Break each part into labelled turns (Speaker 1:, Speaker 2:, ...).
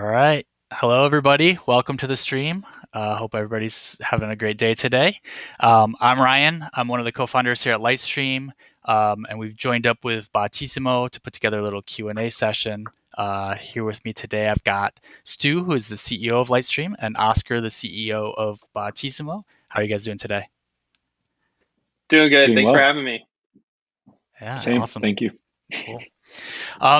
Speaker 1: All right. Hello, everybody. Welcome to the stream. Hope everybody's having a great day today. I'm Ryan. I'm one of the co-founders here at Lightstream, and we've joined up with Botisimo to put together a little Q&A session. Here with me today, I've got Stu, who is the CEO of Lightstream, and Oscar, the CEO of Botisimo. How are you guys doing today?
Speaker 2: Doing good.
Speaker 3: Doing
Speaker 2: Thanks for
Speaker 3: well.
Speaker 2: having me.
Speaker 1: Yeah,
Speaker 3: Same.
Speaker 1: awesome.
Speaker 3: Thank you.
Speaker 1: Cool.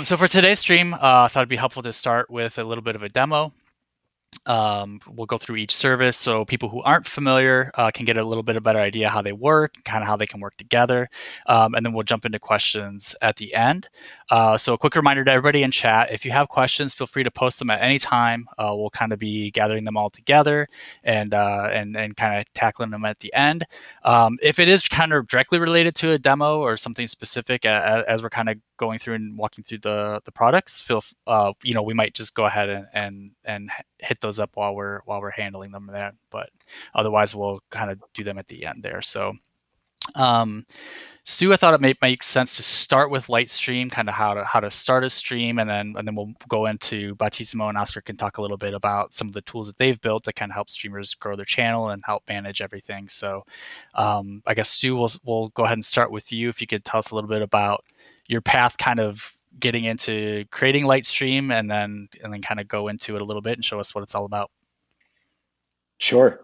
Speaker 1: So for today's stream, I thought it'd be helpful to start with a little bit of a demo. We'll go through each service so people who aren't familiar can get a little bit of better idea how they work, kind of how they can work together, and then we'll jump into questions at the end. So a quick reminder to everybody in chat, if you have questions, feel free to post them at any time. We'll kind of be gathering them all together and kind of tackling them at the end. If it is kind of directly related to a demo or something specific as we're kind of going through and walking through the products, we might just go ahead and hit those up while we're handling them there. But otherwise, we'll kind of do them at the end there. So, Stu, I thought it may make sense to start with Lightstream, kind of how to start a stream, and then we'll go into Botisimo, and Oscar can talk a little bit about some of the tools that they've built that kind of help streamers grow their channel and help manage everything. So, I guess Stu, we'll go ahead and start with you. If you could tell us a little bit about your path, kind of getting into creating Lightstream, and then kind of go into it a little bit and show us what it's all about.
Speaker 3: Sure.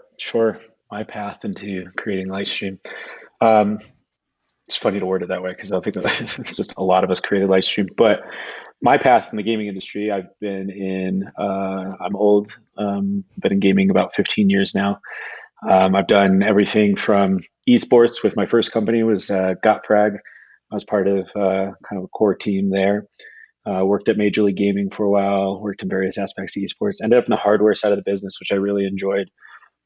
Speaker 3: My path into creating Lightstream. It's funny to word it that way because I think it's just a lot of us created Lightstream. But my path in the gaming industry, I'm old, been in gaming about 15 years now. I've done everything from esports with my first company was Gotfrag. I was part of kind of a core team there. Worked at Major League Gaming for a while, worked in various aspects of esports, ended up in the hardware side of the business, which I really enjoyed,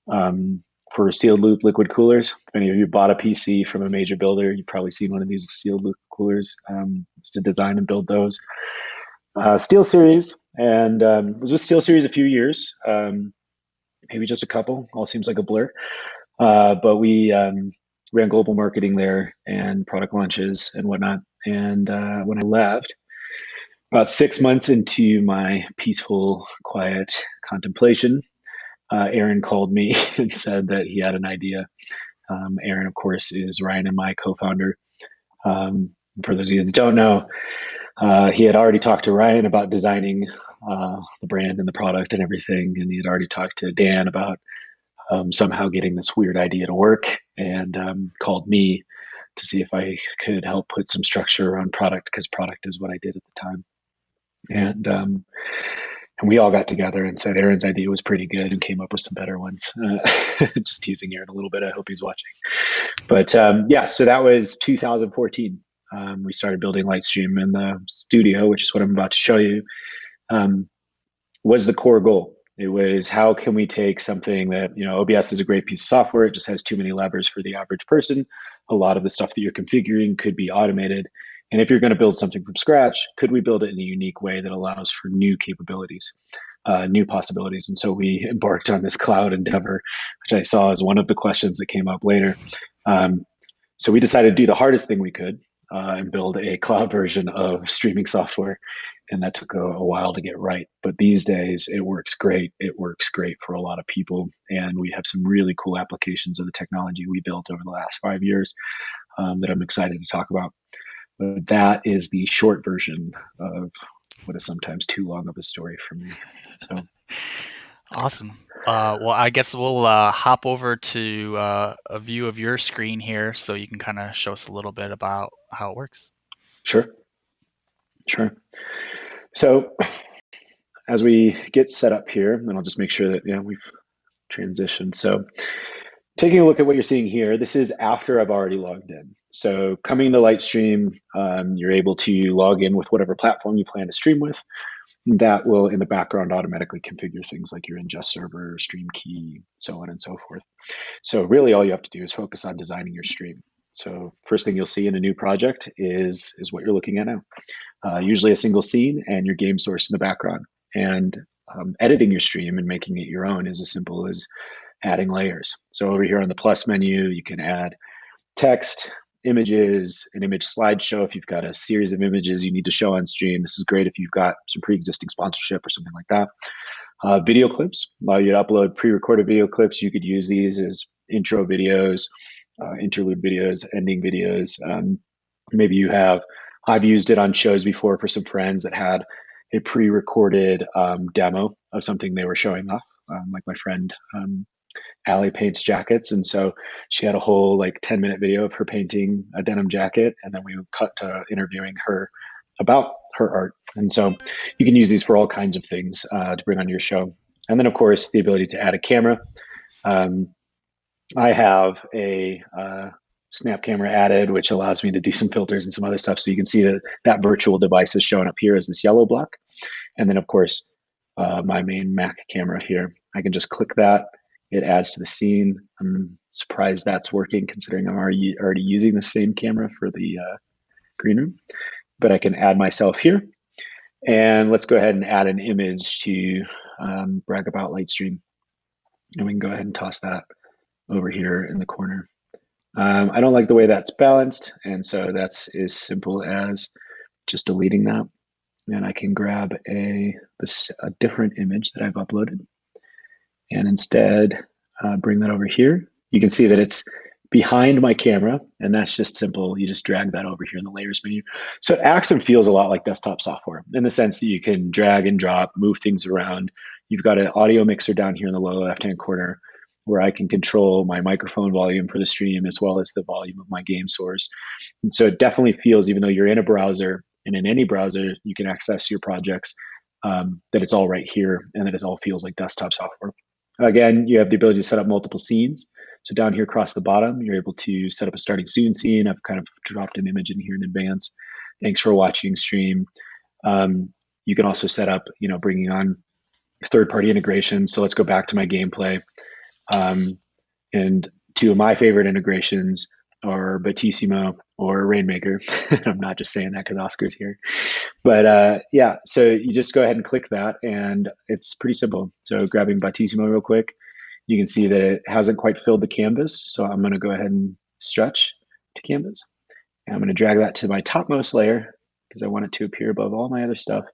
Speaker 3: for sealed loop liquid coolers. If any of you bought a PC from a major builder, you've probably seen one of these sealed loop coolers. Used to design and build those. SteelSeries, and was with SteelSeries a few years, maybe just a couple, all seems like a blur. But we ran global marketing there and product launches and whatnot. And when I left, about 6 months into my peaceful, quiet contemplation, Aaron called me and said that he had an idea. Aaron, of course, is Ryan and my co-founder. For those of you that don't know, he had already talked to Ryan about designing the brand and the product and everything, and he had already talked to Dan about somehow getting this weird idea to work, and called me to see if I could help put some structure around product, because product is what I did at the time. And we all got together and said Aaron's idea was pretty good and came up with some better ones. Just teasing Aaron a little bit. I hope he's watching. But yeah, so that was 2014. We started building Lightstream, in the studio, which is what I'm about to show you, was the core goal. It was, how can we take something that, OBS is a great piece of software. It just has too many levers for the average person. A lot of the stuff that you're configuring could be automated. And if you're going to build something from scratch, could we build it in a unique way that allows for new capabilities, new possibilities? And so we embarked on this cloud endeavor, which I saw as one of the questions that came up later. So we decided to do the hardest thing we could, and build a cloud version of streaming software. And that took a while to get right. But these days, it works great. It works great for a lot of people. And we have some really cool applications of the technology we built over the last 5 years, that I'm excited to talk about. But that is the short version of what is sometimes too long of a story for me. So
Speaker 1: Awesome. Well, I guess we'll hop over to a view of your screen here so you can kind of show us a little bit about how it works.
Speaker 3: Sure. So as we get set up here, and I'll just make sure that we've transitioned. So taking a look at what you're seeing here, this is after I've already logged in. So coming to Lightstream, you're able to log in with whatever platform you plan to stream with. That will, in the background, automatically configure things like your ingest server, stream key, so on and so forth. So really all you have to do is focus on designing your stream. So first thing you'll see in a new project is what you're looking at now. Usually a single scene and your game source in the background. And editing your stream and making it your own is as simple as adding layers. So over here on the plus menu, you can add text, images, an image slideshow. If you've got a series of images you need to show on stream, this is great if you've got some pre-existing sponsorship or something like that. Video clips, allow you to upload pre-recorded video clips. You could use these as intro videos, interlude videos, ending videos. Maybe you have, I've used it on shows before for some friends that had a pre-recorded demo of something they were showing off. Like my friend Allie paints jackets, and so she had a whole like 10-minute video of her painting a denim jacket, and then we cut to interviewing her about her art. And so you can use these for all kinds of things to bring on your show. And then of course the ability to add a camera. I have a snap camera added, which allows me to do some filters and some other stuff. So you can see that that virtual device is showing up here as this yellow block. And then of course, my main Mac camera here. I can just click that. It adds to the scene. I'm surprised that's working considering I'm already using the same camera for the green room. But I can add myself here. And let's go ahead and add an image to brag about Lightstream. And we can go ahead and toss that over here in the corner. I don't like the way that's balanced, and so that's as simple as just deleting that. And I can grab a different image that I've uploaded and instead bring that over here. You can see that it's behind my camera, and that's just simple. You just drag that over here in the layers menu. So it acts and feels a lot like desktop software in the sense that you can drag and drop, move things around. You've got an audio mixer down here in the lower left-hand corner where I can control my microphone volume for the stream as well as the volume of my game source. And so it definitely feels, even though you're in a browser, and in any browser you can access your projects, that it's all right here and that it all feels like desktop software. Again, you have the ability to set up multiple scenes. So down here across the bottom, you're able to set up a starting soon scene. I've kind of dropped an image in here in advance. Thanks for watching stream. You can also set up, bringing on third-party integration. So let's go back to my gameplay. And two of my favorite integrations are Botisimo or Rainmaker. I'm not just saying that because Oscar's here. But yeah, so you just go ahead and click that, and it's pretty simple. So grabbing Botisimo real quick, you can see that it hasn't quite filled the canvas. So I'm going to go ahead and stretch to canvas. And I'm going to drag that to my topmost layer because I want it to appear above all my other stuff.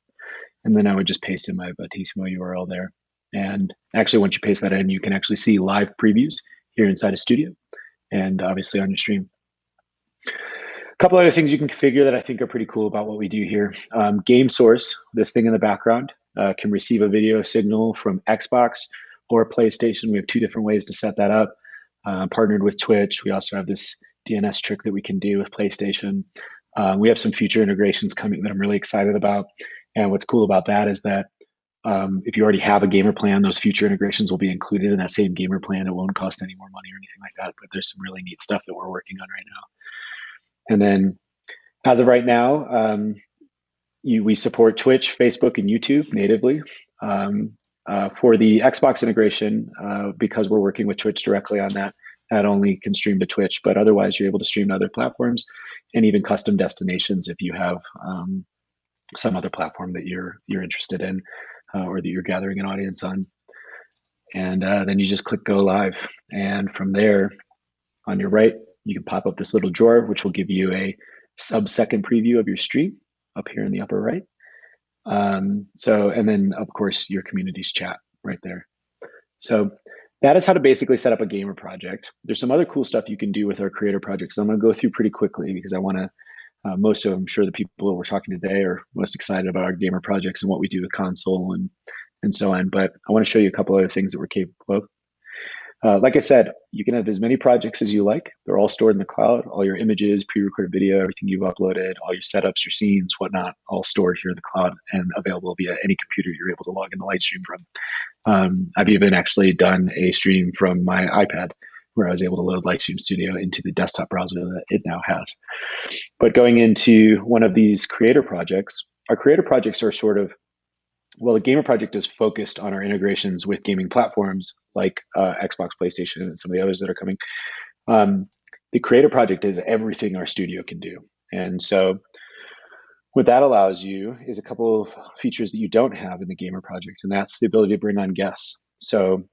Speaker 3: And then I would just paste in my Botisimo URL there. And actually, once you paste that in, you can actually see live previews here inside of Studio and obviously on your stream. A couple other things you can configure that I think are pretty cool about what we do here. Game source, this thing in the background, can receive a video signal from Xbox or PlayStation. We have two different ways to set that up. Partnered with Twitch. We also have this DNS trick that we can do with PlayStation. We have some future integrations coming that I'm really excited about. And what's cool about that is that if you already have a gamer plan, those future integrations will be included in that same gamer plan. It won't cost any more money or anything like that, but there's some really neat stuff that we're working on right now. And then as of right now, we support Twitch, Facebook, and YouTube natively. For the Xbox integration, because we're working with Twitch directly on that, that only can stream to Twitch, but otherwise you're able to stream to other platforms and even custom destinations if you have some other platform that you're interested in or that you're gathering an audience on. And then you just click go live. And from there, on your right, you can pop up this little drawer, which will give you a sub-second preview of your stream up here in the upper right. And then of course your community's chat right there. So that is how to basically set up a gamer project. There's some other cool stuff you can do with our creator projects. I'm going to go through pretty quickly because I want to, most of them, I'm sure the people that we're talking today are most excited about our gamer projects and what we do with console and so on. But I want to show you a couple other things that we're capable of. Like I said, you can have as many projects as you like. They're all stored in the cloud. All your images, pre-recorded video, everything you've uploaded, all your setups, your scenes, whatnot, all stored here in the cloud and available via any computer you're able to log into Lightstream from. I've even actually done a stream from my iPad where I was able to load Lightstream Studio into the desktop browser that it now has. But going into one of these creator projects, our creator projects are sort of, well, the gamer project is focused on our integrations with gaming platforms like Xbox, PlayStation, and some of the others that are coming. The creator project is everything our studio can do. And so what that allows you is a couple of features that you don't have in the gamer project, and that's the ability to bring on guests. So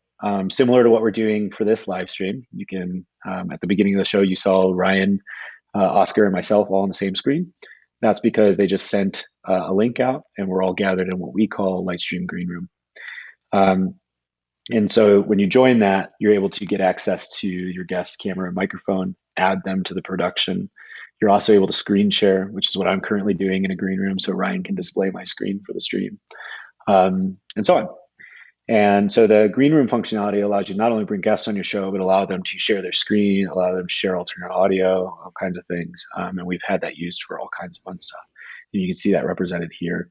Speaker 3: similar to what we're doing for this live stream, you can, at the beginning of the show, you saw Ryan, Oscar, and myself all on the same screen. That's because they just sent a link out and we're all gathered in what we call Lightstream Green Room. Um, and so when you join that, you're able to get access to your guest camera and microphone, add them to the production. You're also able to screen share, which is what I'm currently doing in a green room, so Ryan can display my screen for the stream, and so on. And so the green room functionality allows you to not only bring guests on your show, but allow them to share their screen, allow them to share alternate audio, all kinds of things. And we've had that used for all kinds of fun stuff. And you can see that represented here.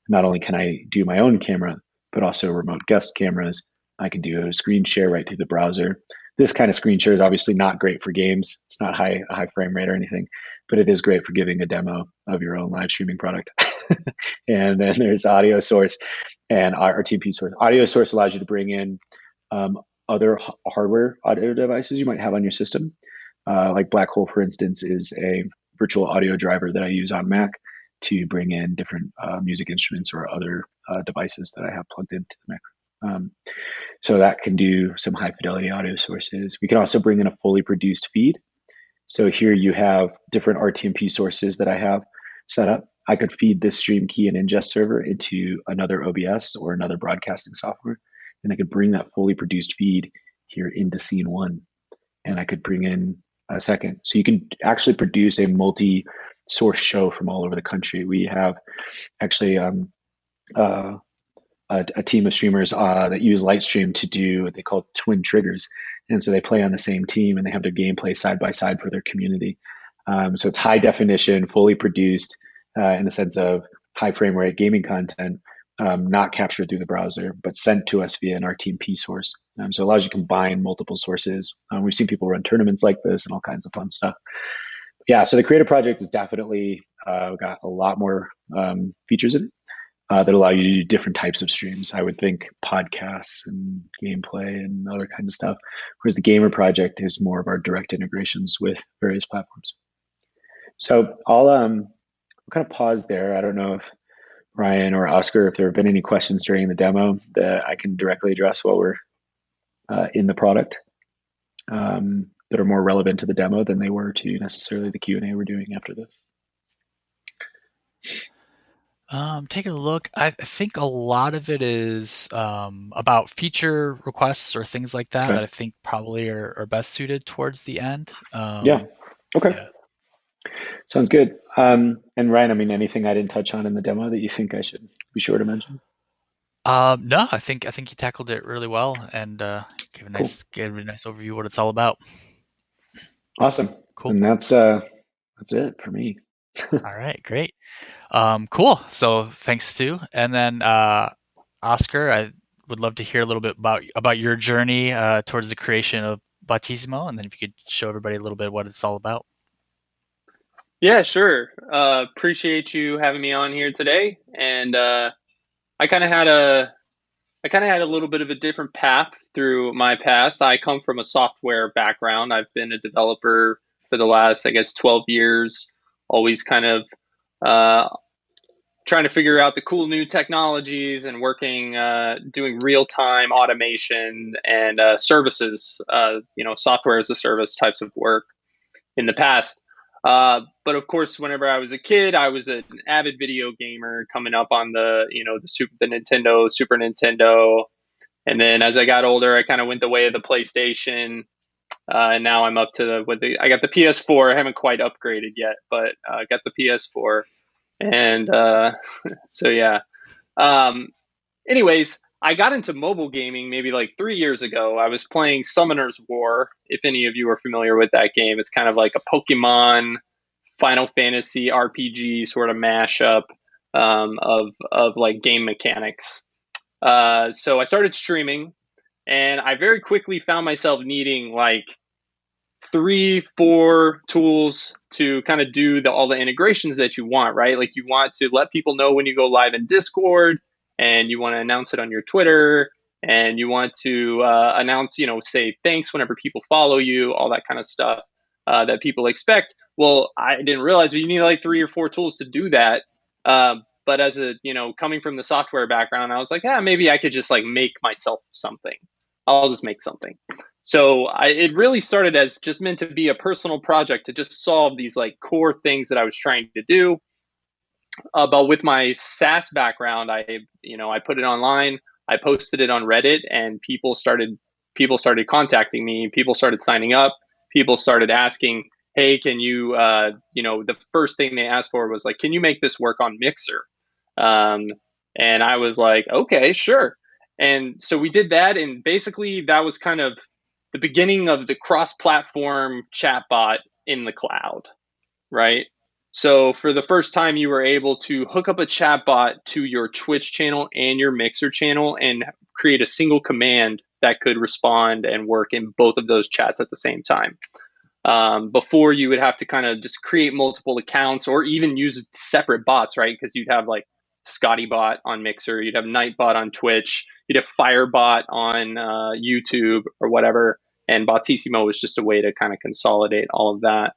Speaker 3: Not only can I do my own camera, but also remote guest cameras. I can do a screen share right through the browser. This kind of screen share is obviously not great for games. It's not a high frame rate or anything, but it is great for giving a demo of your own live streaming product. And then there's audio source and our TMP source. Audio source allows you to bring in other hardware audio devices you might have on your system. Like Black Hole, for instance, is a virtual audio driver that I use on Mac to bring in different music instruments or other devices that I have plugged into the Mac. So that can do some high fidelity audio sources. We can also bring in a fully produced feed. So here you have different RTMP sources that I have set up. I could feed this stream key and ingest server into another OBS or another broadcasting software, and I could bring that fully produced feed here into scene one, and I could bring in a second. So you can actually produce a multi-source show from all over the country. We have actually a team of streamers that use Lightstream to do what they call twin triggers. And so they play on the same team and they have their gameplay side by side for their community. So it's high definition, fully produced in the sense of high frame rate gaming content, not captured through the browser, but sent to us via an RTMP source. So it allows you to combine multiple sources. We've seen people run tournaments like this and all kinds of fun stuff. Yeah, so the Creator Project is definitely got a lot more features in it. That allow you to do different types of streams. I would think podcasts and gameplay and other kinds of stuff. Whereas the Gamer Project is more of our direct integrations with various platforms. So I'll kind of pause there. I don't know if Ryan or Oscar, if there have been any questions during the demo that I can directly address while we're in the product that are more relevant to the demo than they were to necessarily the Q&A we're doing after this.
Speaker 1: Taking a look, I think a lot of it is about feature requests or things like that that I think probably are best suited towards the end.
Speaker 3: Yeah. Okay. Yeah. Sounds good. And Ryan, I mean, anything I didn't touch on in the demo that you think I should be sure to mention?
Speaker 1: No, I think you tackled it really well and gave a nice overview of what it's all about.
Speaker 3: Awesome. Cool. And that's it for me.
Speaker 1: All right, great. Cool. So thanks, Stu. And then Oscar, I would love to hear a little bit about your journey towards the creation of Botisimo, and then if you could show everybody a little bit what it's all about.
Speaker 2: Yeah, sure. Appreciate you having me on here today. And I kind of had a little bit of a different path through my past. I come from a software background. I've been a developer for the last, 12 years, always kind of trying to figure out the cool new technologies and working, doing real-time automation and services, software as a service types of work in the past. But of course, whenever I was a kid, I was an avid video gamer coming up on the Nintendo, Super Nintendo. And then as I got older, I kind of went the way of the PlayStation. And now I'm up to I got the PS4. I haven't quite upgraded yet, but I got the PS4. And so, yeah. Anyways, I got into mobile gaming maybe like 3 years ago. I was playing Summoner's War. If any of you are familiar with that game, it's kind of like a Pokemon, Final Fantasy RPG sort of mashup of like game mechanics. So I started streaming, and I very quickly found myself needing like 3-4 tools to kind of do all the integrations that you want, right? Like you want to let people know when you go live in Discord, and you want to announce it on your Twitter, and you want to announce, say thanks whenever people follow you, all that kind of stuff that people expect. Well, I didn't realize you need like 3 or 4 tools to do that. But as coming from the software background, I was like, maybe I could just like make myself something. I'll just make something. So it really started as just meant to be a personal project to just solve these like core things that I was trying to do. But with my SaaS background, I put it online. I posted it on Reddit, and people started contacting me. People started signing up. People started asking, "Hey, can you?" The first thing they asked for was like, "Can you make this work on Mixer?" Um, and I was like, "Okay, sure." And so we did that, and basically that was kind of the beginning of the cross-platform chatbot in the cloud, right? So for the first time, you were able to hook up a chatbot to your Twitch channel and your Mixer channel and create a single command that could respond and work in both of those chats at the same time. Before, you would have to kind of just create multiple accounts or even use separate bots, right? Because you'd have like ScottyBot on Mixer, you'd have Nightbot on Twitch, you'd have Firebot on YouTube or whatever. And Botisimo was just a way to kind of consolidate all of that.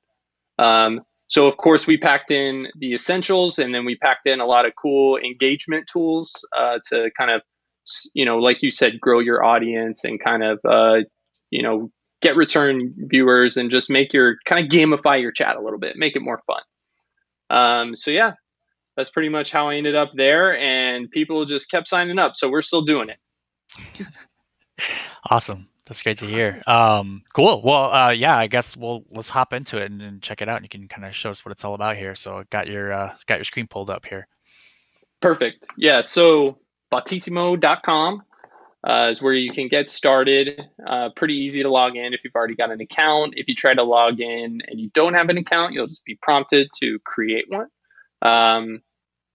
Speaker 2: So of course we packed in the essentials, and then we packed in a lot of cool engagement tools to kind of, like you said, grow your audience and kind of, get return viewers and just make your kind of gamify your chat a little bit, make it more fun. So yeah, that's pretty much how I ended up there, and people just kept signing up. So we're still doing it.
Speaker 1: Awesome. That's great to hear. Cool. Well, yeah, I guess let's hop into it and check it out. And you can kind of show us what it's all about here. So I got your screen pulled up here.
Speaker 2: Perfect. Yeah. So Botisimo.com is where you can get started. Pretty easy to log in if you've already got an account. If you try to log in and you don't have an account, you'll just be prompted to create one.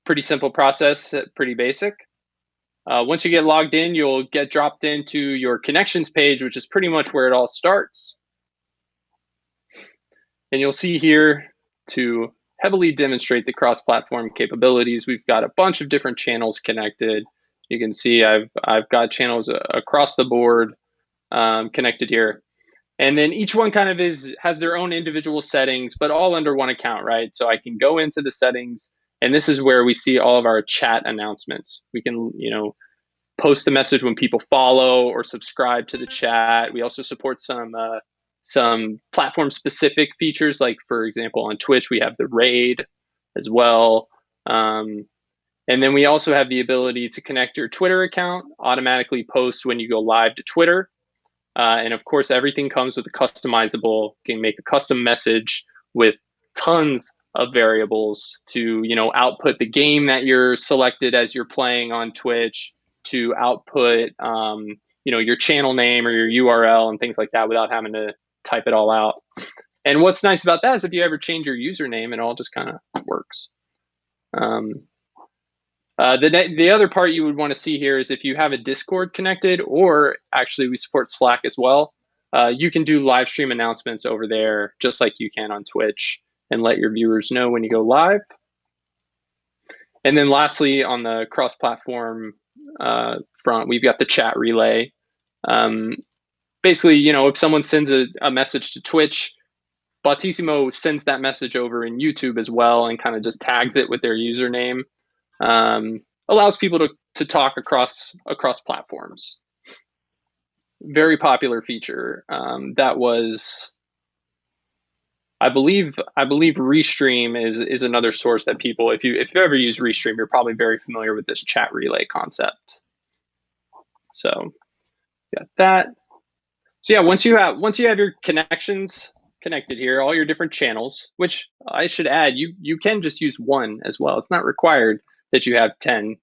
Speaker 2: Pretty simple process, pretty basic. Once you get logged in, you'll get dropped into your connections page, which is pretty much where it all starts. And you'll see here, to heavily demonstrate the cross-platform capabilities, we've got a bunch of different channels connected. You can see I've got channels across the board connected here. And then each one kind of has their own individual settings, but all under one account, right? So I can go into the settings, and this is where we see all of our chat announcements. We can, post a message when people follow or subscribe to the chat. We also support some platform-specific features, like, for example, on Twitch, we have the raid as well. And then we also have the ability to connect your Twitter account, automatically post when you go live to Twitter. And of course, everything comes with a customizable, you can make a custom message with tons of variables to, output the game that you're selected as you're playing on Twitch, to output, your channel name or your URL and things like that without having to type it all out. And what's nice about that is if you ever change your username, it all just kind of works. The other part you would want to see here is if you have a Discord connected, or actually we support Slack as well, you can do live stream announcements over there just like you can on Twitch and let your viewers know when you go live. And then lastly, on the cross-platform front, we've got the chat relay. Basically, if someone sends a message to Twitch, Botisimo sends that message over in YouTube as well and kind of just tags it with their username. Allows people to talk across platforms. Very popular feature. That was, I believe Restream is another source that people, if you ever use Restream, you're probably very familiar with this chat relay concept. So got that. So yeah, once you have your connections connected here, all your different channels, which I should add, you can just use one as well. It's not required that you have 10.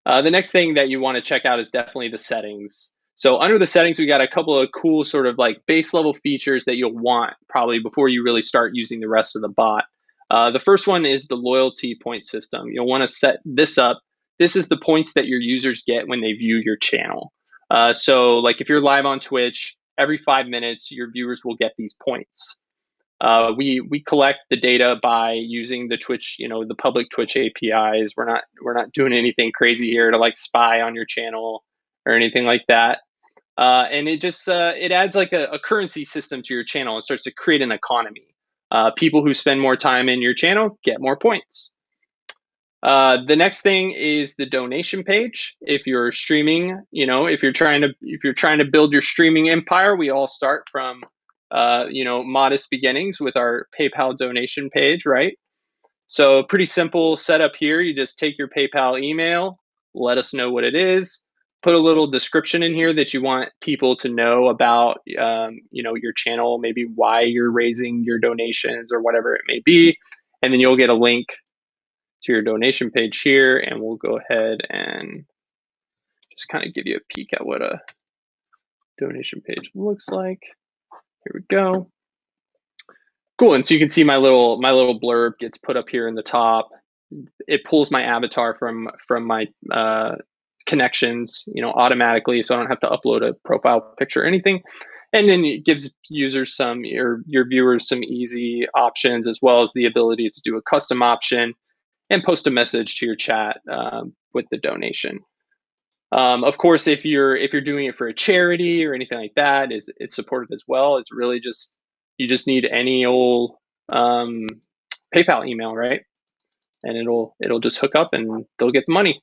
Speaker 2: The next thing that you want to check out is definitely the settings. So under the settings, we got a couple of cool sort of like base level features that you'll want probably before you really start using the rest of the bot. The first one is the loyalty point system. You'll want to set this up. This is the points that your users get when they view your channel. So like if you're live on Twitch, every 5 minutes, your viewers will get these points. We collect the data by using the Twitch, the public Twitch APIs. We're not doing anything crazy here to like spy on your channel or anything like that. And it just it adds like a currency system to your channel and starts to create an economy. People who spend more time in your channel get more points. The next thing is the donation page. If you're streaming, if you're trying to build your streaming empire, we all start from modest beginnings with our PayPal donation page, right? So pretty simple setup here. You just take your PayPal email, let us know what it is. put a little description in here that you want people to know about, your channel, maybe why you're raising your donations or whatever it may be. And then you'll get a link to your donation page here, and we'll go ahead and just kind of give you a peek at what a donation page looks like. Here we go. Cool. And so you can see my little blurb gets put up here in the top. It pulls my avatar from my connections, automatically, so I don't have to upload a profile picture or anything. And then it gives users your viewers some easy options, as well as the ability to do a custom option and post a message to your chat with the donation. Of course, if you're doing it for a charity or anything like that, it's supported as well. It's really you just need any old PayPal email, right? And it'll just hook up and they'll get the money.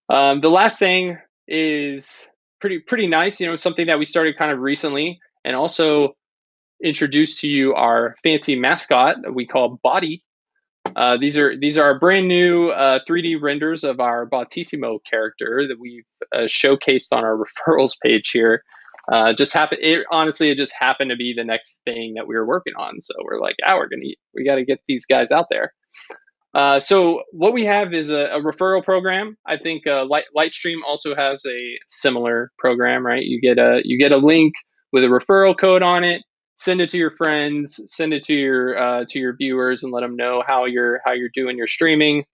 Speaker 2: The last thing is pretty nice, something that we started kind of recently, and also introduced to you our fancy mascot that we call Boti. These are brand new 3D renders of our Botisimo character that we've showcased on our referrals page here. It just happened to be the next thing that we were working on. So we're like, we got to get these guys out there. So what we have is a referral program. I think Lightstream also has a similar program, right? You get a link with a referral code on it. Send it to your friends, send it to your viewers, and let them know how you're doing your streaming.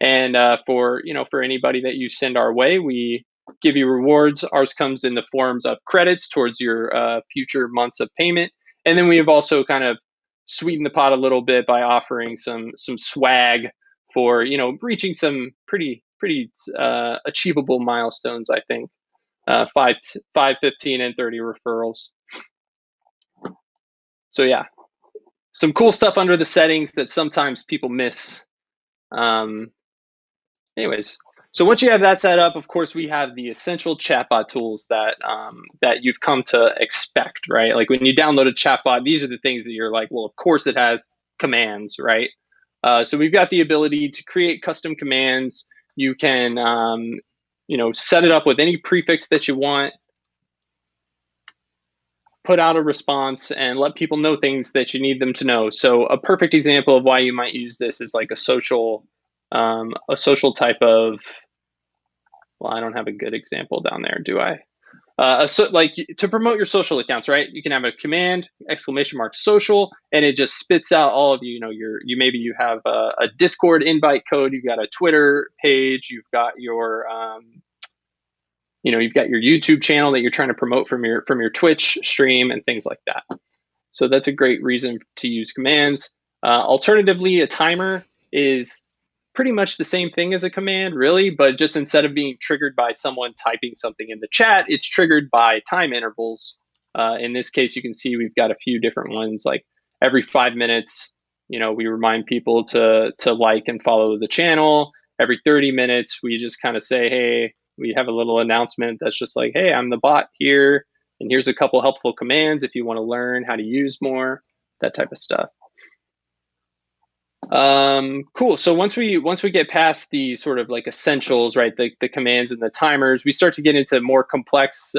Speaker 2: And for anybody that you send our way, we give you rewards. Ours comes in the forms of credits towards your future months of payment. And then we have also kind of sweetened the pot a little bit by offering some swag for reaching some pretty achievable milestones. I think 5, 15, and 30 referrals. So yeah, some cool stuff under the settings that sometimes people miss. Anyways, so once you have that set up, of course, we have the essential chatbot tools that you've come to expect, right? Like when you download a chatbot, these are the things that you're like, well, of course it has commands, right? So we've got the ability to create custom commands. You can, set it up with any prefix that you want, put out a response, and let people know things that you need them to know. So a perfect example of why you might use this is like a social type of, well, I don't have a good example down there, do I? Like to promote your social accounts, right? You can have a command, !social, and it just spits out all of maybe you have a Discord invite code, you've got a Twitter page, you've got your you've got your YouTube channel that you're trying to promote from your Twitch stream and things like that. So that's a great reason to use commands. Alternatively, a timer is pretty much the same thing as a command, really, but just instead of being triggered by someone typing something in the chat, it's triggered by time intervals. In this case, you can see we've got a few different ones, like every 5 minutes, we remind people to like and follow the channel. Every 30 minutes, we just kind of say, hey, we have a little announcement that's just like, hey, I'm the bot here, and here's a couple helpful commands if you want to learn how to use more, that type of stuff. Cool. So once we get past the sort of like essentials, right, the commands and the timers, we start to get into more complex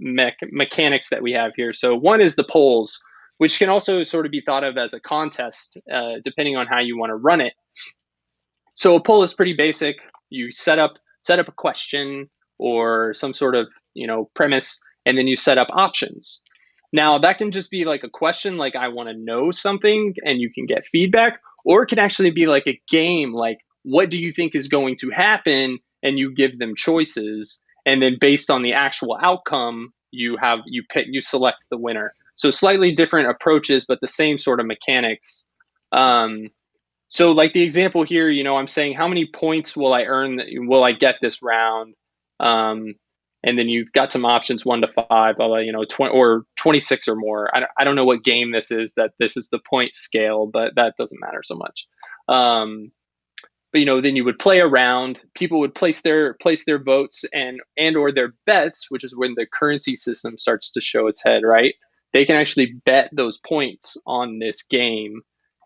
Speaker 2: mechanics that we have here. So one is the polls, which can also sort of be thought of as a contest, depending on how you want to run it. So a poll is pretty basic. You set up a question or some sort of premise, and then you set up options. Now that can just be like a question, like I want to know something, and you can get feedback, or it can actually be like a game, like what do you think is going to happen, and you give them choices, and then based on the actual outcome, you select the winner. So slightly different approaches, but the same sort of mechanics. So like the example here, I'm saying how many points will I earn? Will I get this round? And then you've got some options 1 to 5, 20 or 26 or more. I don't know what game this is, that this is the point scale, but that doesn't matter so much. But then you would play around. People would place their votes and or their bets, which is when the currency system starts to show its head, right? They can actually bet those points on this game,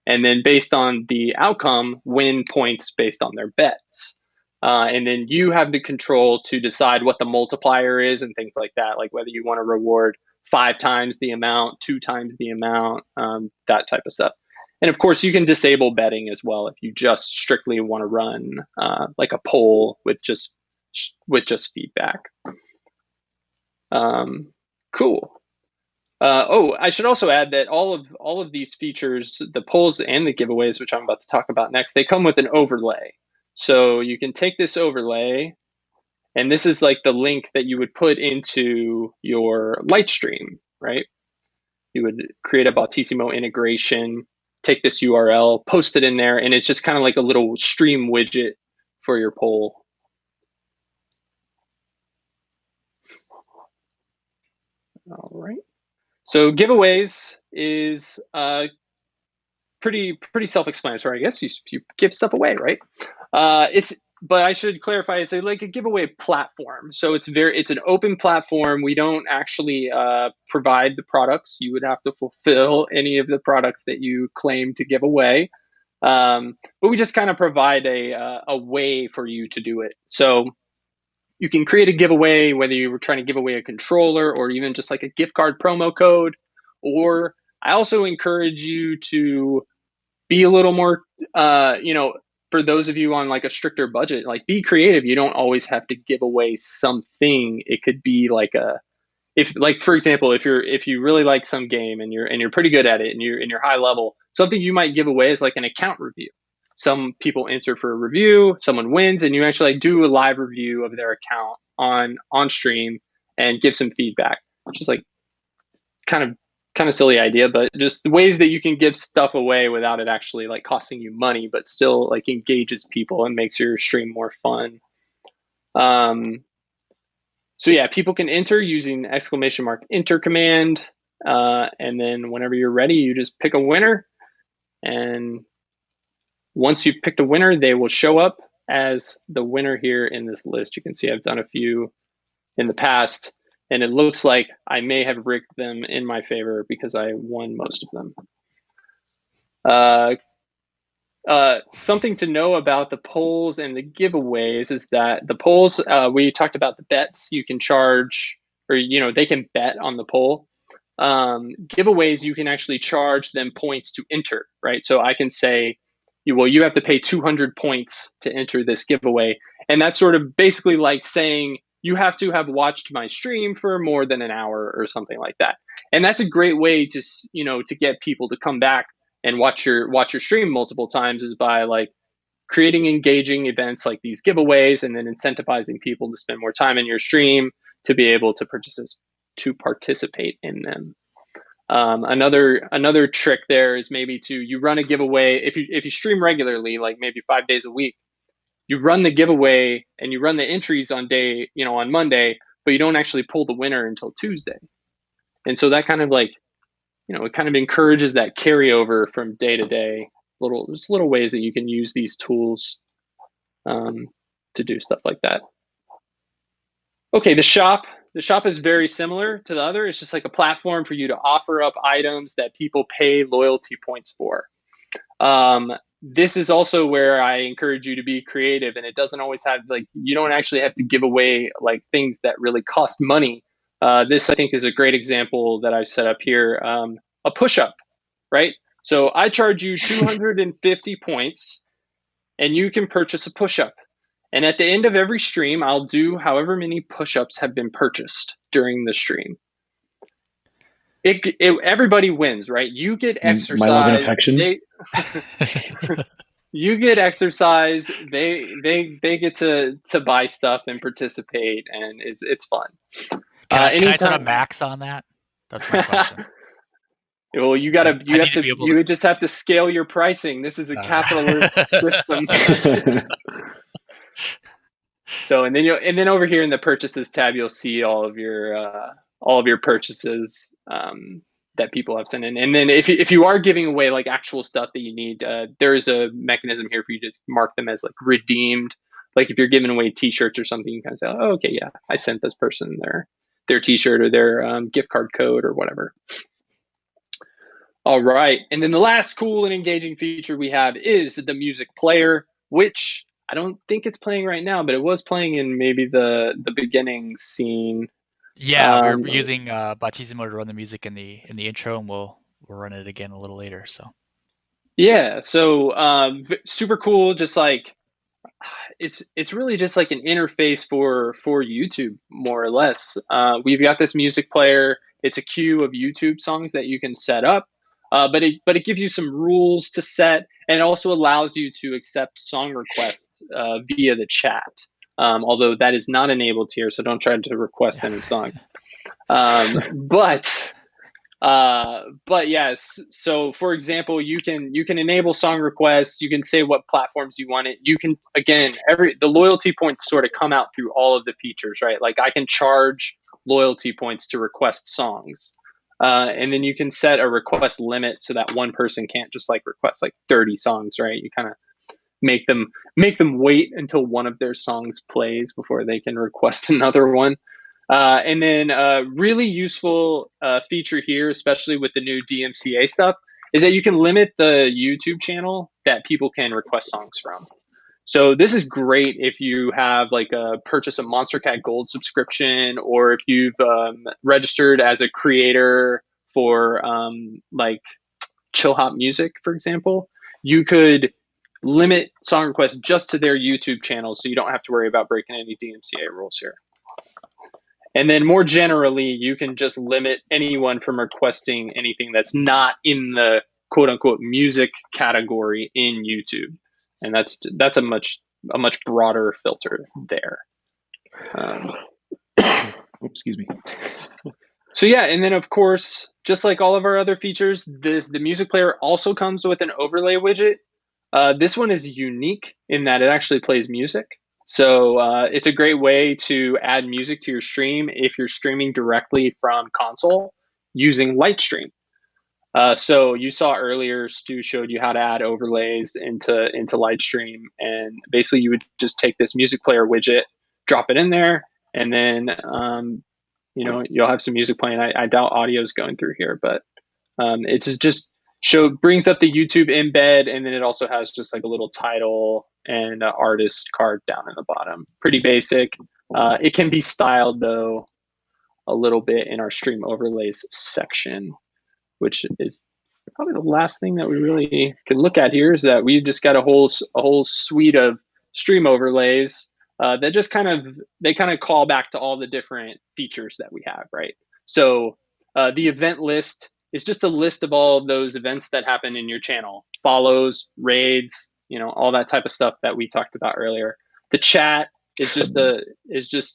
Speaker 2: and then based on the outcome, win points based on their bets. And then you have the control to decide what the multiplier is and things like that, like whether you want to reward 5 times the amount, 2 times the amount, that type of stuff. And of course, you can disable betting as well if you just strictly want to run like a poll with just feedback. Cool. I should also add that all of these features, the polls and the giveaways, which I'm about to talk about next, they come with an overlay. So you can take this overlay, and this is like the link that you would put into your Lightstream, right? You would create a Botisimo integration, take this URL, post it in there, and it's just kind of like a little stream widget for your poll. All right. So giveaways is pretty self-explanatory, I guess. You give stuff away, right? But I should clarify, it's like a giveaway platform. So it's an open platform. We don't actually provide the products. You would have to fulfill any of the products that you claim to give away. But we just kind of provide a way for you to do it. So you can create a giveaway, whether you were trying to give away a controller or even just like a gift card promo code. Or I also encourage you to be a little more, for those of you on like a stricter budget, like be creative. You don't always have to give away something. It could be like for example, if you really like some game and you're pretty good at it and you're high level, something you might give away is like an account review. Some people enter for a review, someone wins, and you actually do a live review of their account on stream and give some feedback, which is like kind of silly idea, but just the ways that you can give stuff away without it actually like costing you money, but still like engages people and makes your stream more fun. So yeah, people can enter using !enter command. And then whenever you're ready, you just pick a winner. And once you've picked a winner, they will show up as the winner here in this list. You can see I've done a few in the past, and it looks like I may have rigged them in my favor because I won most of them. Something to know about the polls and the giveaways is that the polls, we talked about the bets you can charge, or they can bet on the poll. Giveaways, you can actually charge them points to enter, right? So I can say, well, you have to pay 200 points to enter this giveaway. And that's sort of basically like saying you have to have watched my stream for more than an hour or something like that. And that's a great way to, to get people to come back and watch your stream multiple times, is by like creating engaging events like these giveaways and then incentivizing people to spend more time in your stream to be able to participate in them. Another trick there is maybe you run a giveaway if you stream regularly, like maybe 5 days a week. You run the giveaway and you run the entries on Monday, but you don't actually pull the winner until Tuesday. And so that kind of like, it kind of encourages that carryover from day to day. Little ways that you can use these tools to do stuff like that. Okay, the shop is very similar to the other. It's just like a platform for you to offer up items that people pay loyalty points for. This is also where I encourage you to be creative, and it doesn't always have you don't actually have to give away like things that really cost money. This I think is a great example that I've set up here. A push-up, right? So I charge you 250 points, and you can purchase a push-up. And at the end of every stream, I'll do however many push-ups have been purchased during the stream. Everybody wins, right? You get exercise.
Speaker 3: My love and affection.
Speaker 2: You get exercise. They get to buy stuff and participate, and it's fun.
Speaker 1: Can I set a max on that? That's my question.
Speaker 2: Well, you just have to scale your pricing. This is a capitalist system. So, and then over here in the purchases tab, you'll see all of your purchases that people have sent in. And then if you are giving away like actual stuff that you need, there is a mechanism here for you to mark them as like redeemed. Like if you're giving away T-shirts or something, you kind of say, oh, okay, yeah, I sent this person their T-shirt or their gift card code or whatever. All right, and then the last cool and engaging feature we have is the music player, which I don't think it's playing right now, but it was playing in maybe the beginning scene.
Speaker 1: Yeah, we're using Botisimo to run the music in the intro, and we'll run it again a little later. So
Speaker 2: Yeah, so super cool. Just like it's really just like an interface for YouTube, more or less. We've got this music player. It's a queue of YouTube songs that you can set up, but it gives you some rules to set, and it also allows you to accept song requests via the chat. Although that is not enabled here, so don't try to request any songs. But yes, so for example, you can enable song requests. You can say what platforms you want it. You can, again, the loyalty points sort of come out through all of the features, right? Like I can charge loyalty points to request songs, and then you can set a request limit so that one person can't just like request like 30 songs, right? You kind of make them wait until one of their songs plays before they can request another one. And then a really useful feature here, especially with the new DMCA stuff, is that you can limit the YouTube channel that people can request songs from. So this is great if you have like purchase a Monster Cat Gold subscription, or if you've registered as a creator for like Chill Hop Music, for example. You could limit song requests just to their YouTube channel, so you don't have to worry about breaking any DMCA rules here. And then more generally, you can just limit anyone from requesting anything that's not in the quote unquote music category in YouTube. And that's a much broader filter there.
Speaker 3: Excuse me.
Speaker 2: So yeah, and then of course, just like all of our other features, the music player also comes with an overlay widget. This one is unique in that it actually plays music. So it's a great way to add music to your stream if you're streaming directly from console using Lightstream. So you saw earlier, Stu showed you how to add overlays into Lightstream, and basically you would just take this music player widget, drop it in there, and then you'll have some music playing. I doubt audio is going through here, but it's just brings up the YouTube embed, and then it also has just like a little title and artist card down in the bottom. Pretty basic. It can be styled though a little bit in our stream overlays section, which is probably the last thing that we really can look at here. Is that we've just got a whole suite of stream overlays that just kind of call back to all the different features that we have, right? So the event list is just a list of all of those events that happen in your channel: follows, raids, all that type of stuff that we talked about earlier. The chat is just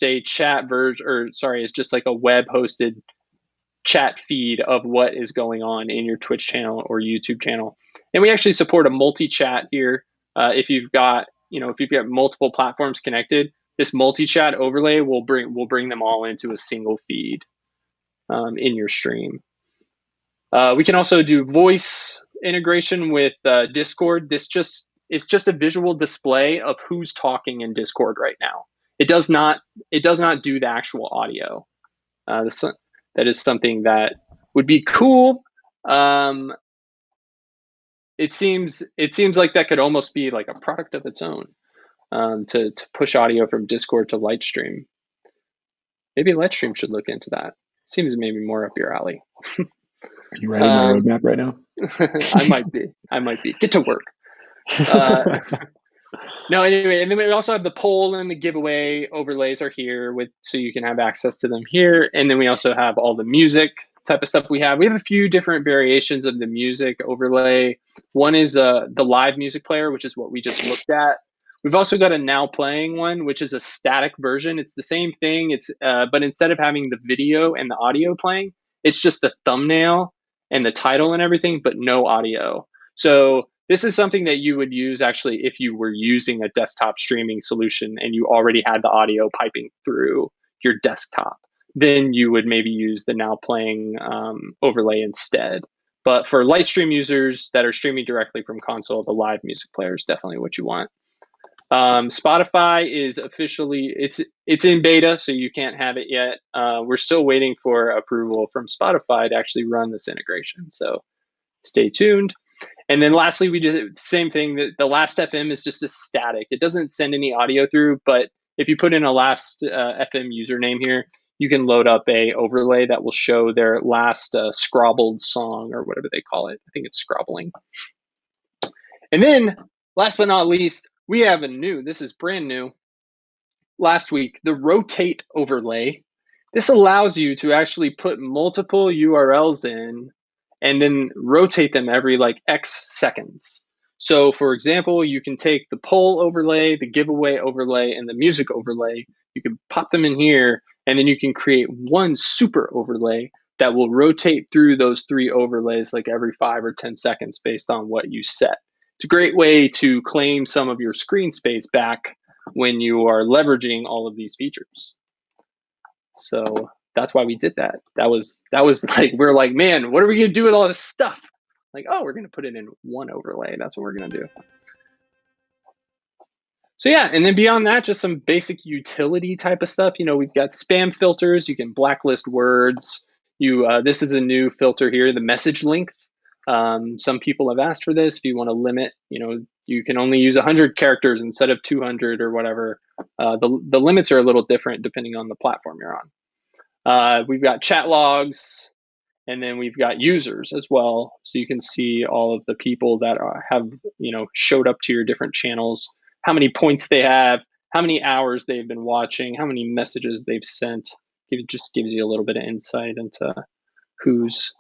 Speaker 2: a chat version, or sorry, it's just like a web hosted chat feed of what is going on in your Twitch channel or YouTube channel. And we actually support a multi-chat here. If you've got multiple platforms connected, this multi-chat overlay will bring them all into a single feed in your stream. We can also do voice integration with Discord. It's just a visual display of who's talking in Discord right now. It does not do the actual audio. That is something that would be cool. It seems like that could almost be like a product of its own, to push audio from Discord to Lightstream. Maybe Lightstream should look into that. Seems maybe more up your alley.
Speaker 3: Are you writing my roadmap right now?
Speaker 2: I might be. Get to work. No, anyway, and then we also have the poll and the giveaway overlays are here so you can have access to them here. And then we also have all the music type of stuff we have. We have a few different variations of the music overlay. One is the live music player, which is what we just looked at. We've also got a now playing one, which is a static version. It's the same thing. But instead of having the video and the audio playing, it's just the thumbnail and the title and everything, but no audio. So this is something that you would use actually if you were using a desktop streaming solution and you already had the audio piping through your desktop. Then you would maybe use the now playing overlay instead. But for Lightstream users that are streaming directly from console, the live music player is definitely what you want. Spotify is officially, it's in beta, so you can't have it yet. We're still waiting for approval from Spotify to actually run this integration, so stay tuned. And then lastly, we did the same thing. The last FM is just a static. It doesn't send any audio through, but if you put in a last FM username here, you can load up a overlay that will show their last scrobbled song or whatever they call it. I think it's scrobbling. And then last but not least, we have this is brand new. Last week, the rotate overlay. This allows you to actually put multiple URLs in and then rotate them every like X seconds. So for example, you can take the poll overlay, the giveaway overlay, and the music overlay. You can pop them in here, and then you can create one super overlay that will rotate through those 3 overlays like every 5 or 10 seconds based on what you set. It's a great way to claim some of your screen space back when you are leveraging all of these features. So that's why we did that. That was like, we're like, man, what are we gonna do with all this stuff? Like, oh, we're gonna put it in one overlay. That's what we're gonna do. So yeah, and then beyond that, just some basic utility type of stuff. We've got spam filters. You can blacklist words. This is a new filter here, the message length. Some people have asked for this. If you want to limit, you can only use 100 characters instead of 200 or whatever. The limits are a little different depending on the platform you're on. We've got chat logs, and then we've got users as well. So you can see all of the people that have, showed up to your different channels, how many points they have, how many hours they've been watching, how many messages they've sent. It just gives you a little bit of insight into who's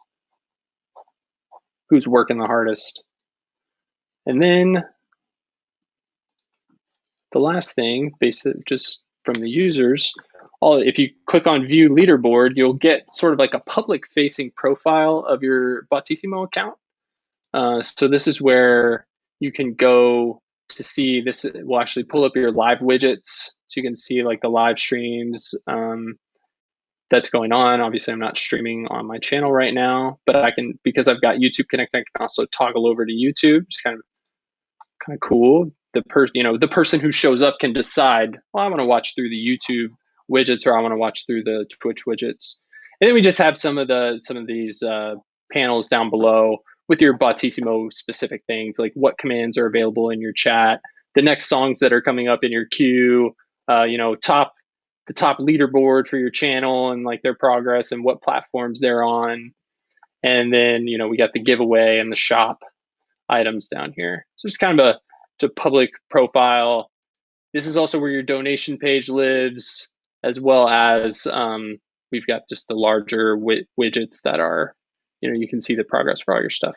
Speaker 2: working the hardest. And then the last thing, basically just from the users, if you click on view leaderboard, you'll get sort of like a public facing profile of your Botisimo account. So this is where you can go to see, this will actually pull up your live widgets. So you can see like the live streams that's going on. Obviously I'm not streaming on my channel right now, but I can, because I've got YouTube Connect, I can also toggle over to YouTube. It's kind of cool. The person who shows up can decide, well, I want to watch through the YouTube widgets, or I want to watch through the Twitch widgets. And then we just have some of these panels down below with your Botisimo specific things, like what commands are available in your chat, the next songs that are coming up in your queue, the top leaderboard for your channel and like their progress and what platforms they're on. And then, we got the giveaway and the shop items down here. So it's kind of a public profile. This is also where your donation page lives, as well as we've got just the larger widgets that are, you can see the progress for all your stuff.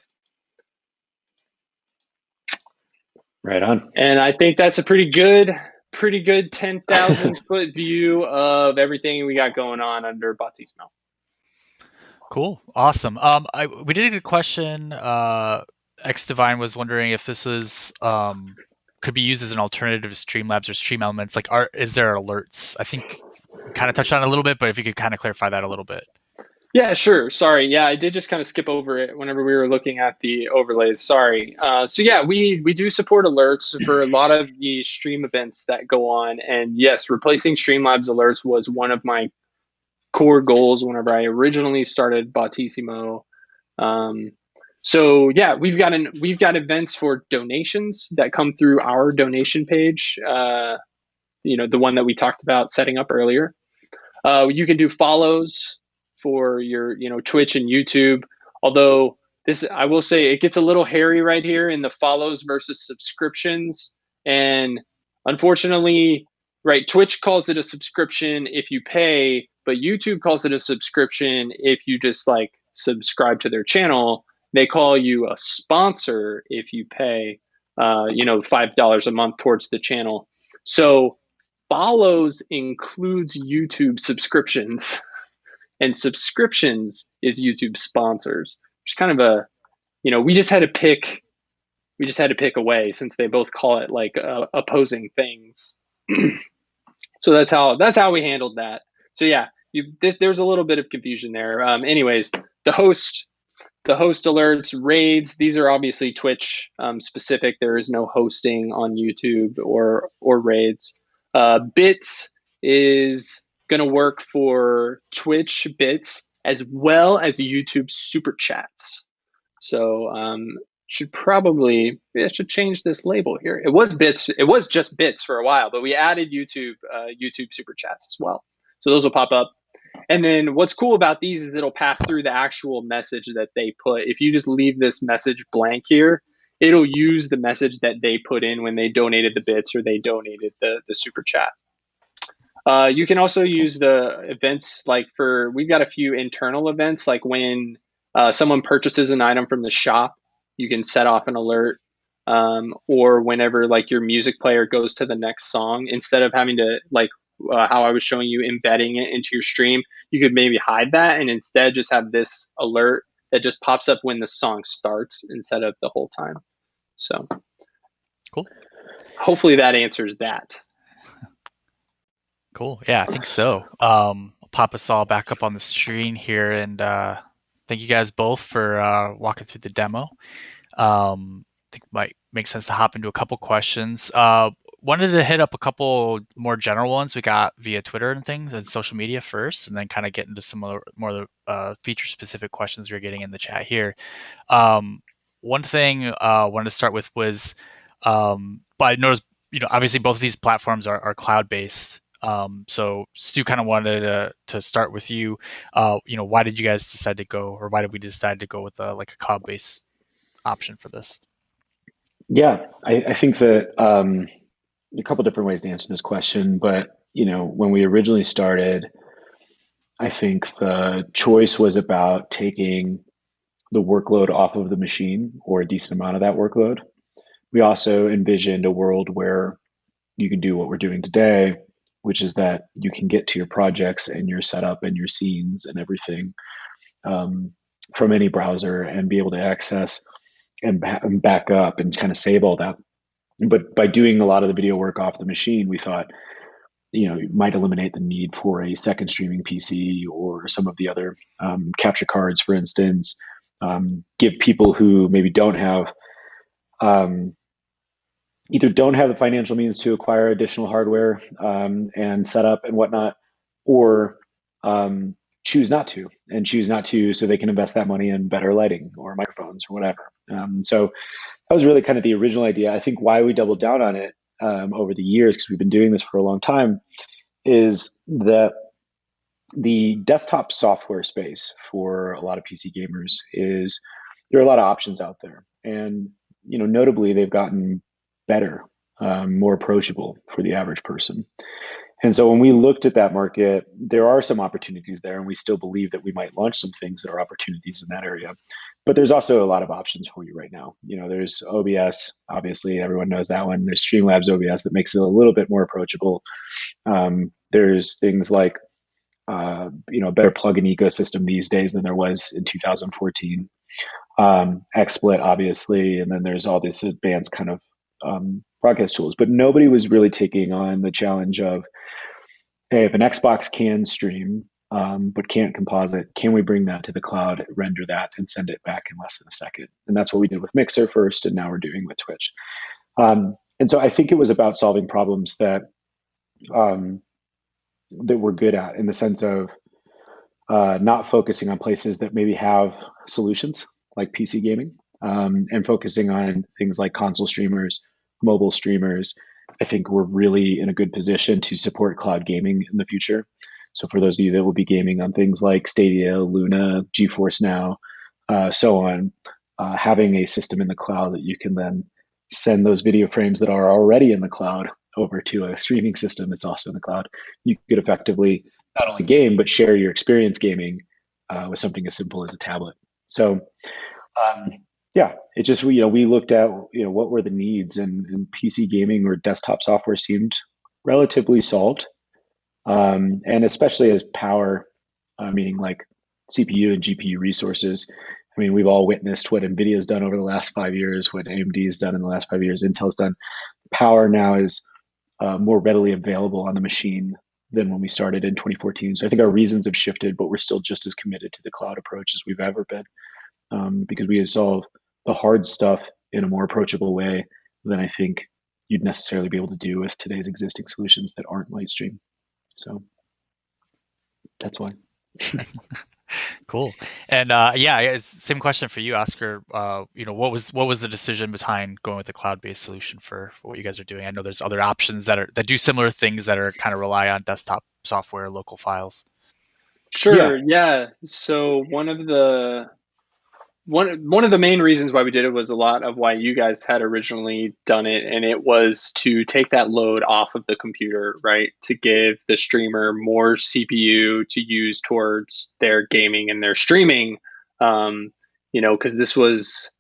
Speaker 3: Right on.
Speaker 2: And I think that's a pretty good 10,000 foot view of everything we got going on under Botisimo.
Speaker 1: Cool. Awesome. We did get a question. X Divine was wondering if this is could be used as an alternative to Streamlabs or Stream Elements. Like, is there alerts? I think we kind of touched on it a little bit, but if you could kind of clarify that a little bit.
Speaker 2: Yeah, sure. Sorry. Yeah, I did just kind of skip over it whenever we were looking at the overlays. Sorry. So yeah, we do support alerts for a lot of the stream events that go on. And yes, replacing Streamlabs alerts was one of my core goals whenever I originally started Botisimo. So yeah, we've got events for donations that come through our donation page. The one that we talked about setting up earlier. You can do follows for your, Twitch and YouTube. Although I will say it gets a little hairy right here in the follows versus subscriptions. And unfortunately, right, Twitch calls it a subscription if you pay, but YouTube calls it a subscription if you just like subscribe to their channel. They call you a sponsor if you pay, $5 a month towards the channel. So follows includes YouTube subscriptions, and subscriptions is YouTube sponsors. It's kind of we just had to pick a way, since they both call it like opposing things. So that's how we handled that. So yeah, there's a little bit of confusion there. Anyways, the host alerts, raids, these are obviously Twitch specific. There is no hosting on YouTube or raids. Bits is going to work for Twitch bits as well as YouTube super chats. So should probably should change this label here. It was bits. It was just bits for a while, but we added YouTube super chats as well. So those will pop up. And then what's cool about these is it'll pass through the actual message that they put. If you just leave this message blank here, it'll use the message that they put in when they donated the bits or they donated the super chat. You can also use the events we've got a few internal events, like when someone purchases an item from the shop, you can set off an alert, or whenever your music player goes to the next song, instead of having to how I was showing you embedding it into your stream, you could maybe hide that and instead just have this alert that just pops up when the song starts instead of the whole time. So
Speaker 1: cool.
Speaker 2: Hopefully that answers that.
Speaker 1: Cool. Yeah, I think so. I'll pop us all back up on the screen here, and thank you guys both for walking through the demo. I think it might make sense to hop into a couple questions. Wanted to hit up a couple more general ones we got via Twitter and things and social media first, and then kind of get into some more feature-specific questions we're getting in the chat here. One thing I wanted to start with was, but I noticed, obviously both of these platforms are cloud-based. So Stu, kind of wanted to start with you. Why did you guys decide to go, or why did we decide to go with a cloud-based option for this?
Speaker 3: Yeah, I think that a couple different ways to answer this question, but when we originally started, I think the choice was about taking the workload off of the machine, or a decent amount of that workload. We also envisioned a world where you can do what we're doing today, which is that you can get to your projects and your setup and your scenes and everything from any browser and be able to access and back up and kind of save all that. But by doing a lot of the video work off the machine, we thought, it might eliminate the need for a second streaming PC or some of the other capture cards, for instance. Give people who maybe don't have either don't have the financial means to acquire additional hardware and setup and whatnot, or choose not to so they can invest that money in better lighting or microphones or whatever. So that was really kind of the original idea. I think why we doubled down on it over the years, because we've been doing this for a long time, is that the desktop software space for a lot of PC gamers is, there are a lot of options out there, and notably they've gotten better, more approachable for the average person. And so when we looked at that market, there are some opportunities there, and we still believe that we might launch some things that are opportunities in that area. But there's also a lot of options for you right now. There's OBS, obviously everyone knows that one. There's Streamlabs OBS that makes it a little bit more approachable. There's things like a better plugin ecosystem these days than there was in 2014. XSplit, obviously, and then there's all these advanced kind of broadcast tools. But nobody was really taking on the challenge of, hey, if an Xbox can stream but can't composite, can we bring that to the cloud, render that, and send it back in less than a second? And that's what we did with Mixer first, and now we're doing with Twitch. And so I think it was about solving problems that we're good at, in the sense of not focusing on places that maybe have solutions like PC gaming, and focusing on things like console streamers, mobile streamers. I think we're really in a good position to support cloud gaming in the future. So for those of you that will be gaming on things like Stadia, Luna, GeForce Now, so on, having a system in the cloud that you can then send those video frames that are already in the cloud over to a streaming system that's also in the cloud, you could effectively not only game, but share your experience gaming with something as simple as a tablet. So yeah, it just, we looked at, what were the needs, and PC gaming or desktop software seemed relatively solved. And especially as power, meaning like CPU and GPU resources. I mean, we've all witnessed what NVIDIA's done over the last 5 years, what AMD has done in the last 5 years, Intel's done. Power now is more readily available on the machine than when we started in 2014. So I think our reasons have shifted, but we're still just as committed to the cloud approach as we've ever been, because we have solved the hard stuff in a more approachable way than I think you'd necessarily be able to do with today's existing solutions that aren't Lightstream. So that's why.
Speaker 1: Cool. And same question for you, Oscar. What was the decision behind going with the cloud-based solution for what you guys are doing? I know there's other options that do similar things that are kind of rely on desktop software, local files.
Speaker 3: Yeah,
Speaker 2: Sure, yeah. So one of the main reasons why we did it was a lot of why you guys had originally done it, and it was to take that load off of the computer, right? To give the streamer more CPU to use towards their gaming and their streaming. Um, because this was,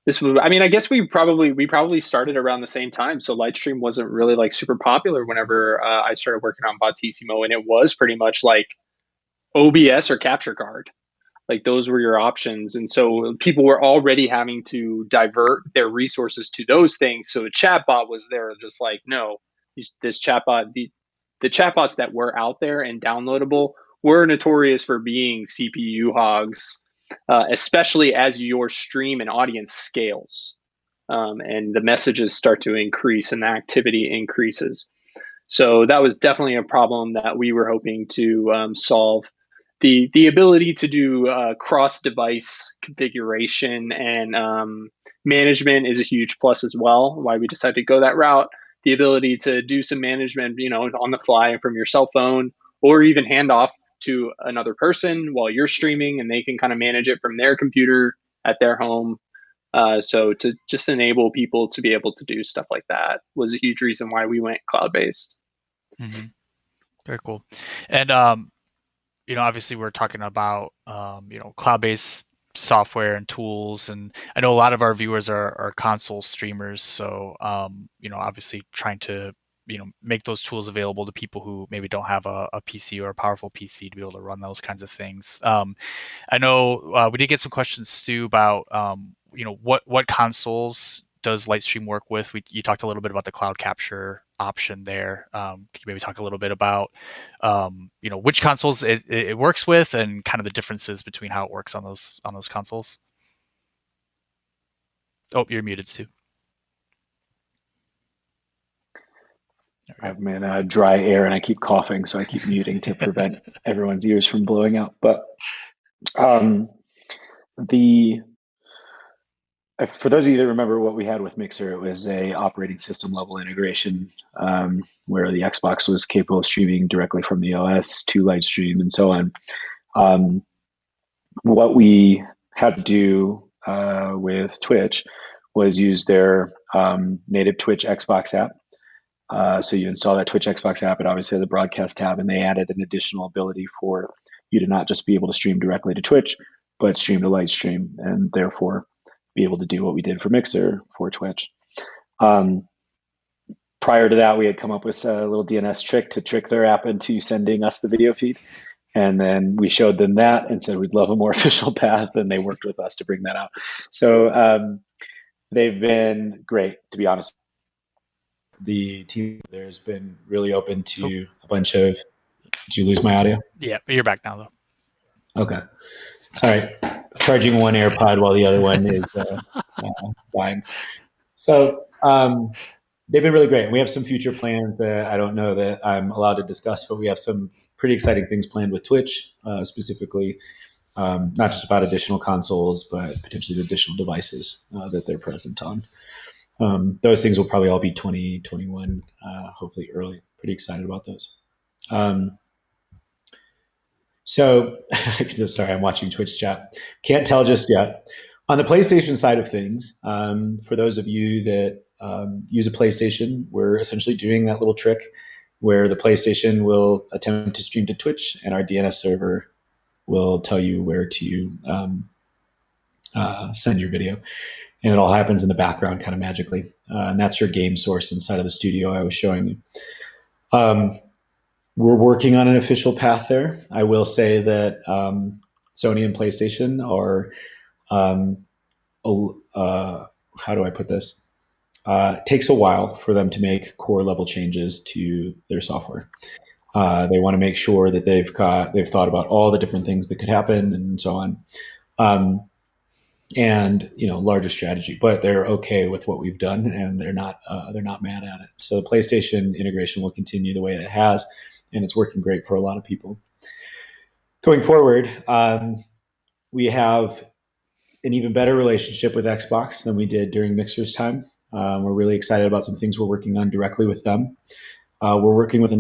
Speaker 2: I mean, I guess we probably started around the same time. So Lightstream wasn't really like super popular whenever I started working on Botisimo, and it was pretty much like OBS or capture card. Like those were your options. And so people were already having to divert their resources to those things. So a chatbot was there, just like, no, this chatbot, the chatbots that were out there and downloadable were notorious for being CPU hogs, especially as your stream and audience scales, and the messages start to increase and the activity increases. So that was definitely a problem that we were hoping to solve. The ability to do cross device configuration and management is a huge plus as well. Why we decided to go that route. The ability to do some management, on the fly from your cell phone, or even hand off to another person while you're streaming, and they can kind of manage it from their computer at their home. So to just enable people to be able to do stuff like that was a huge reason why we went cloud based.
Speaker 1: Hmm. Very cool. And obviously we're talking about cloud-based software and tools, and I know a lot of our viewers are console streamers, so obviously trying to make those tools available to people who maybe don't have a PC or a powerful PC to be able to run those kinds of things. I know we did get some questions, Stu, about what consoles does Lightstream work with? You talked a little bit about the cloud capture option there. Could you maybe talk a little bit about which consoles it works with and kind of the differences between how it works on those consoles? Oh, you're muted, Stu. There we
Speaker 3: I'm in dry air and I keep coughing, so I keep muting to prevent everyone's ears from blowing out. But um, the for those of you that remember what we had with Mixer, it was a operating system level integration, where the Xbox was capable of streaming directly from the OS to Lightstream and so on. Um, what we had to do with Twitch was use their native Twitch Xbox app. So you install that Twitch Xbox app, and obviously the broadcast tab, and they added an additional ability for you to not just be able to stream directly to Twitch, but stream to Lightstream, and therefore be able to do what we did for Mixer for Twitch. Prior to that, we had come up with a little DNS trick to trick their app into sending us the video feed. And then we showed them that and said we'd love a more official path, and they worked with us to bring that out. So they've been great, to be honest. The team there's been really open to a bunch of. Did you lose my audio?
Speaker 1: Yeah, you're back now though.
Speaker 3: Okay. All right. Charging one AirPod while the other one is dying. So they've been really great. We have some future plans that I don't know that I'm allowed to discuss, but we have some pretty exciting things planned with Twitch, specifically, not just about additional consoles, but potentially additional devices that they're present on. Those things will probably all be 2021, hopefully early. Pretty excited about those. So, sorry, I'm watching Twitch chat. Can't tell just yet. On the PlayStation side of things, for those of you that use a PlayStation, we're essentially doing that little trick where the PlayStation will attempt to stream to Twitch, and our DNS server will tell you where to send your video. And it all happens in the background kind of magically. And that's your game source inside of the studio I was showing you. We're working on an official path there. I will say that Sony and PlayStation are, how do I put this? It takes a while for them to make core level changes to their software. They want to make sure that they've thought about all the different things that could happen and so on. And larger strategy, but they're okay with what we've done, and they're not mad at it. So the PlayStation integration will continue the way it has, and it's working great for a lot of people. Going forward, we have an even better relationship with Xbox than we did during Mixer's time. We're really excited about some things we're working on directly with them. We're working with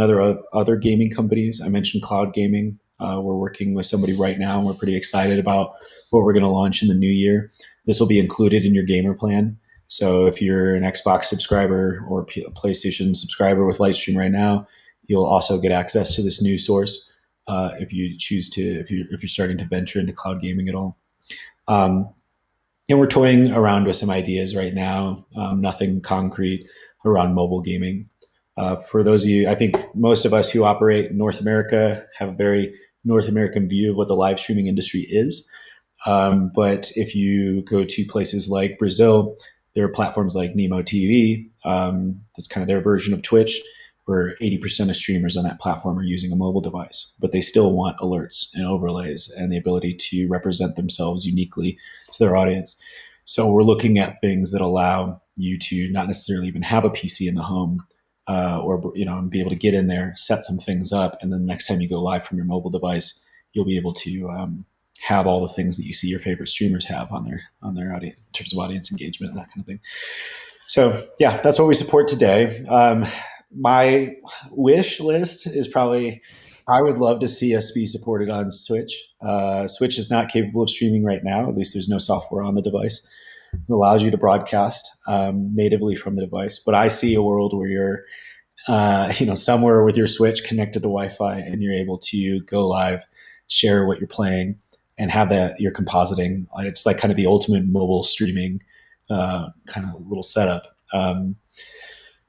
Speaker 3: other gaming companies. I mentioned cloud gaming. We're working with somebody right now, and we're pretty excited about what we're going to launch in the new year. This will be included in your gamer plan. So if you're an Xbox subscriber or PlayStation subscriber with Lightstream right now, you'll also get access to this new source if you choose to. If you're starting to venture into cloud gaming at all. Um, and we're toying around with some ideas right now, nothing concrete around mobile gaming. For those of you, I think most of us who operate in North America have a very North American view of what the live streaming industry is. But if you go to places like Brazil, there are platforms like Nemo TV. That's kind of their version of Twitch, where 80% of streamers on that platform are using a mobile device, but they still want alerts and overlays and the ability to represent themselves uniquely to their audience. So we're looking at things that allow you to not necessarily even have a PC in the home, or be able to get in there, set some things up, and then the next time you go live from your mobile device, you'll be able to have all the things that you see your favorite streamers have on their audience in terms of audience engagement and that kind of thing. So yeah, that's what we support today. My wish list is probably, I would love to see us be supported on Switch. Switch is not capable of streaming right now. At least there's no software on the device that allows you to broadcast natively from the device. But I see a world where you're, somewhere with your Switch connected to Wi-Fi, and you're able to go live, share what you're playing, and have that you're compositing. It's like kind of the ultimate mobile streaming kind of little setup.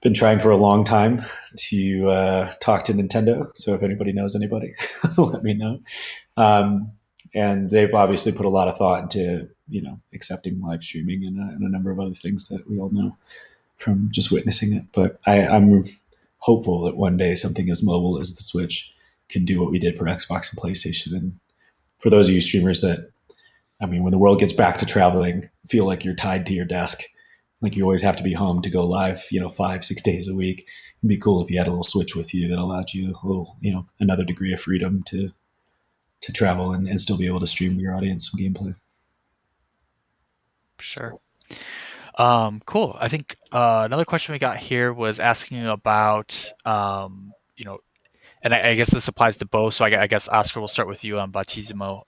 Speaker 3: Been trying for a long time to talk to Nintendo. So if anybody knows anybody, let me know. And they've obviously put a lot of thought into, accepting live streaming and a number of other things that we all know from just witnessing it. But I'm hopeful that one day something as mobile as the Switch can do what we did for Xbox and PlayStation. And for those of you streamers that, when the world gets back to traveling, feel like you're tied to your desk, like you always have to be home to go live, 5-6 days a week. It'd be cool if you had a little Switch with you that allowed you a little, another degree of freedom to travel and still be able to stream to your audience some gameplay.
Speaker 1: Sure. Cool. I think another question we got here was asking about, and I guess this applies to both. So I guess Oscar, we'll start with you on Botisimo.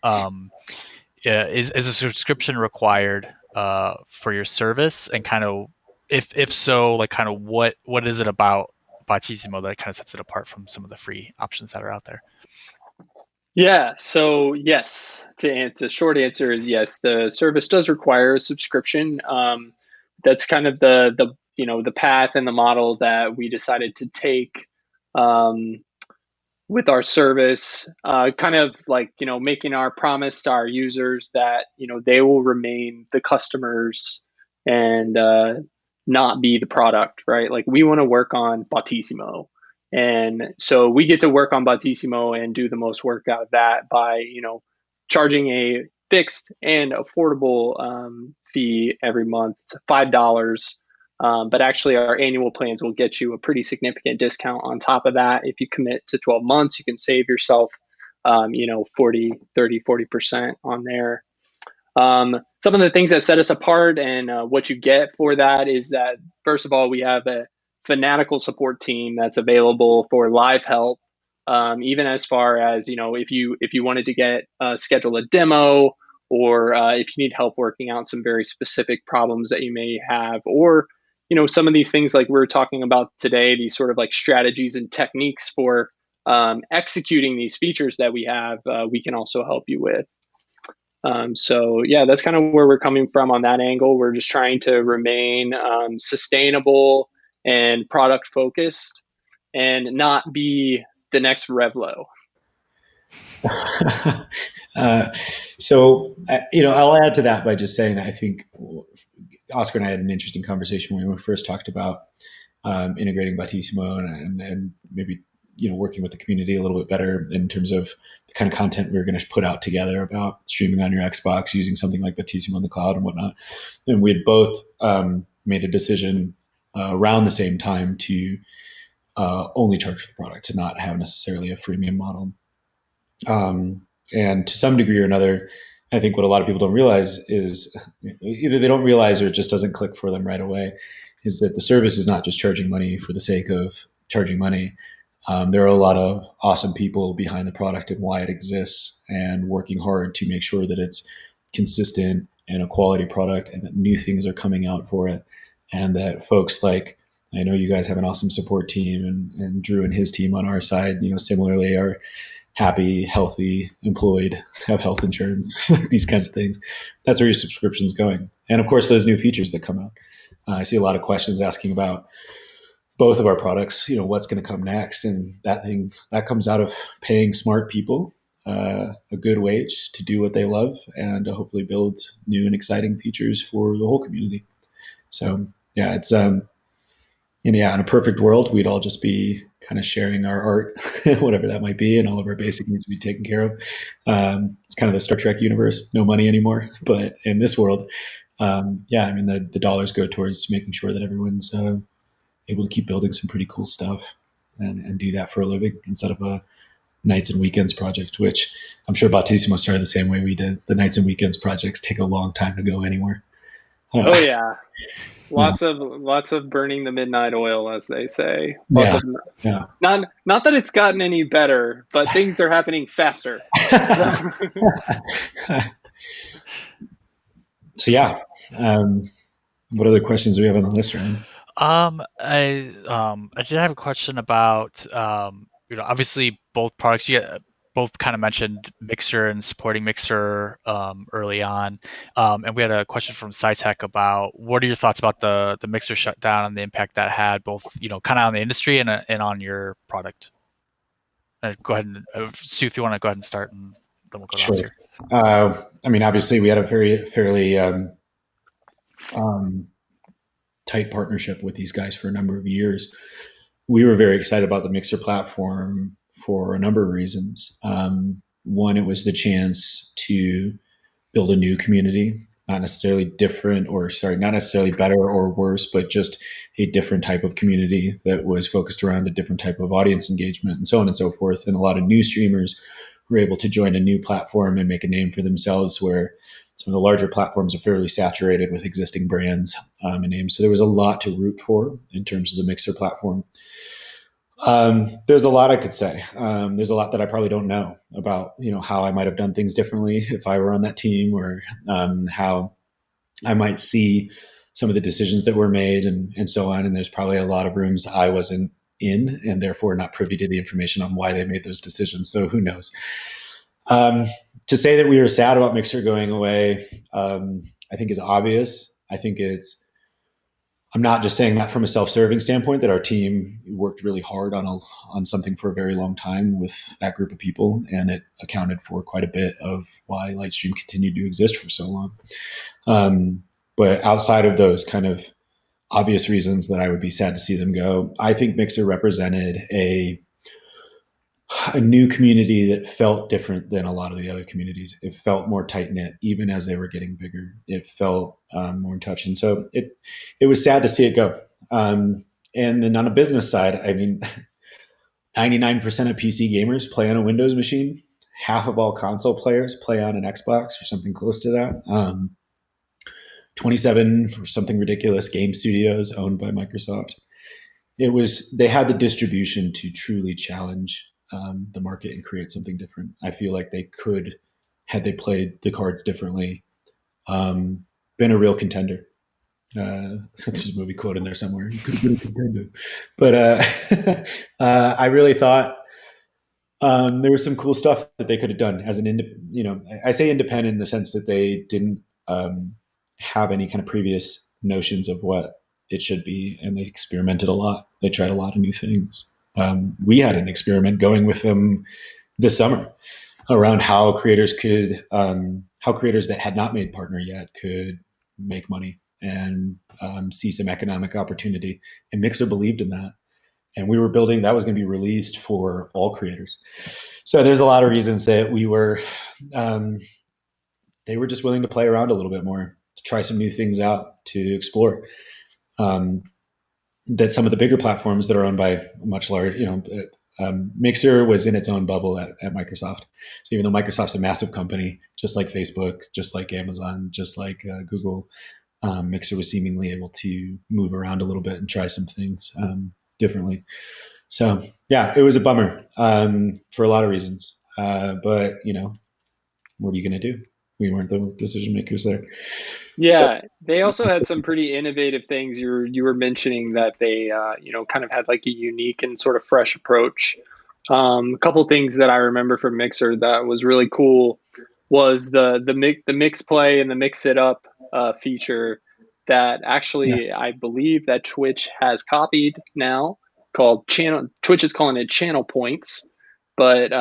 Speaker 1: Is a subscription required for your service, and kind of if so, like kind of what is it about Botisimo that kind of sets it apart from some of the free options that are out there?
Speaker 2: Yeah, so yes, the short answer is yes. The service does require a subscription. That's kind of the path and the model that we decided to take with our service, kind of like, making our promise to our users that, they will remain the customers and not be the product, right? Like, we want to work on Botisimo. And so we get to work on Botisimo and do the most work out of that by, charging a fixed and affordable fee every month. It's $5. But actually, our annual plans will get you a pretty significant discount on top of that. If you commit to 12 months, you can save yourself, 40% on there. Some of the things that set us apart and what you get for that is that, first of all, we have a fanatical support team that's available for live help, even as far as, if you wanted to schedule a demo, or if you need help working out some very specific problems that you may have, or some of these things like we're talking about today, these sort of like strategies and techniques for executing these features that we have, we can also help you with. So yeah, that's kind of where we're coming from on that angle. We're just trying to remain sustainable and product focused, and not be the next Revlo.
Speaker 3: So I'll add to that by just saying that I think Oscar and I had an interesting conversation when we first talked about integrating Botisimo and maybe working with the community a little bit better in terms of the kind of content we were going to put out together about streaming on your Xbox using something like Botisimo in the cloud and whatnot. And we had both made a decision around the same time to only charge for the product, to not have necessarily a freemium model. And to some degree or another, I think what a lot of people don't realize is either they don't realize or it just doesn't click for them right away, is that the service is not just charging money for the sake of charging money. There are a lot of awesome people behind the product and why it exists and working hard to make sure that it's consistent and a quality product and that new things are coming out for it. And that folks like, I know you guys have an awesome support team and Drew and his team on our side, similarly are happy, healthy, employed, have health insurance, these kinds of things. That's where your subscription's going. And of course, those new features that come out. I see a lot of questions asking about both of our products, what's going to come next. And that comes out of paying smart people a good wage to do what they love and to hopefully build new and exciting features for the whole community. So yeah, it's in a perfect world, we'd all just be kind of sharing our art, whatever that might be, and all of our basic needs would be taken care of. It's kind of the Star Trek universe, no money anymore. But in this world, the dollars go towards making sure that everyone's able to keep building some pretty cool stuff and do that for a living instead of a nights and weekends project, which I'm sure Botisimo started the same way we did. The nights and weekends projects take a long time to go anywhere.
Speaker 2: Oh yeah. Lots of burning the midnight oil, as they say. Not that it's gotten any better, but things are happening faster.
Speaker 3: So yeah, what other questions do we have on the list, Ryan?
Speaker 1: I did have a question about obviously both products. Both kind of mentioned Mixer and supporting Mixer early on, and we had a question from SciTech about what are your thoughts about the Mixer shutdown and the impact that had, both kind of on the industry and on your product. Go ahead and Stu, if you want to go ahead and start, and then we'll go to
Speaker 3: Sure.
Speaker 1: Oscar.
Speaker 3: Obviously, we had a fairly tight partnership with these guys for a number of years. We were very excited about the Mixer platform for a number of reasons. One, it was the chance to build a new community, not necessarily better or worse, but just a different type of community that was focused around a different type of audience engagement and so on and so forth. And a lot of new streamers were able to join a new platform and make a name for themselves, where some of the larger platforms are fairly saturated with existing brands and names. So there was a lot to root for in terms of the Mixer platform. There's a lot I could say. There's a lot that I probably don't know about, how I might have done things differently if I were on that team, or how I might see some of the decisions that were made and so on. And there's probably a lot of rooms I wasn't in and therefore not privy to the information on why they made those decisions. So who knows? To say that we were sad about Mixer going away, I think is obvious. I'm not just saying that from a self-serving standpoint, that our team worked really hard on something for a very long time with that group of people, and it accounted for quite a bit of why Lightstream continued to exist for so long. But outside of those kind of obvious reasons that I would be sad to see them go, I think Mixer represented a new community that felt different than a lot of the other communities. It felt more tight-knit, even as they were getting bigger. It felt more in touch. And so it was sad to see it go. And then on a business side, 99% of PC gamers play on a Windows machine. Half of all console players play on an Xbox or something close to that. 27 or something ridiculous game studios owned by Microsoft. They had the distribution to truly challenge the market and create something different. I feel like they could, had they played the cards differently, been a real contender. There's a movie quote in there somewhere. You could have been a contender. But I really thought there was some cool stuff that they could have done as I say independent in the sense that they didn't have any kind of previous notions of what it should be, and they experimented a lot. They tried a lot of new things. We had an experiment going with them this summer around how creators that had not made partner yet could make money and see some economic opportunity. And Mixer believed in that. And we were building, that was going to be released for all creators. So there's a lot of reasons that they were just willing to play around a little bit more, to try some new things out, to explore. That some of the bigger platforms that are owned by much larger, Mixer was in its own bubble at Microsoft. So even though Microsoft's a massive company, just like Facebook, just like Amazon, just like Google, Mixer was seemingly able to move around a little bit and try some things differently. So yeah, it was a bummer for a lot of reasons. But what are you going to do? We weren't the decision makers there. So
Speaker 2: Yeah, they also had some pretty innovative things. You were mentioning that they kind of had like a unique and sort of fresh approach. A couple things that I remember from Mixer that was really cool was the mix play and the mix it up feature that
Speaker 3: yeah,
Speaker 2: actually I believe that Twitch has copied now, called channel. Twitch is calling it channel points, but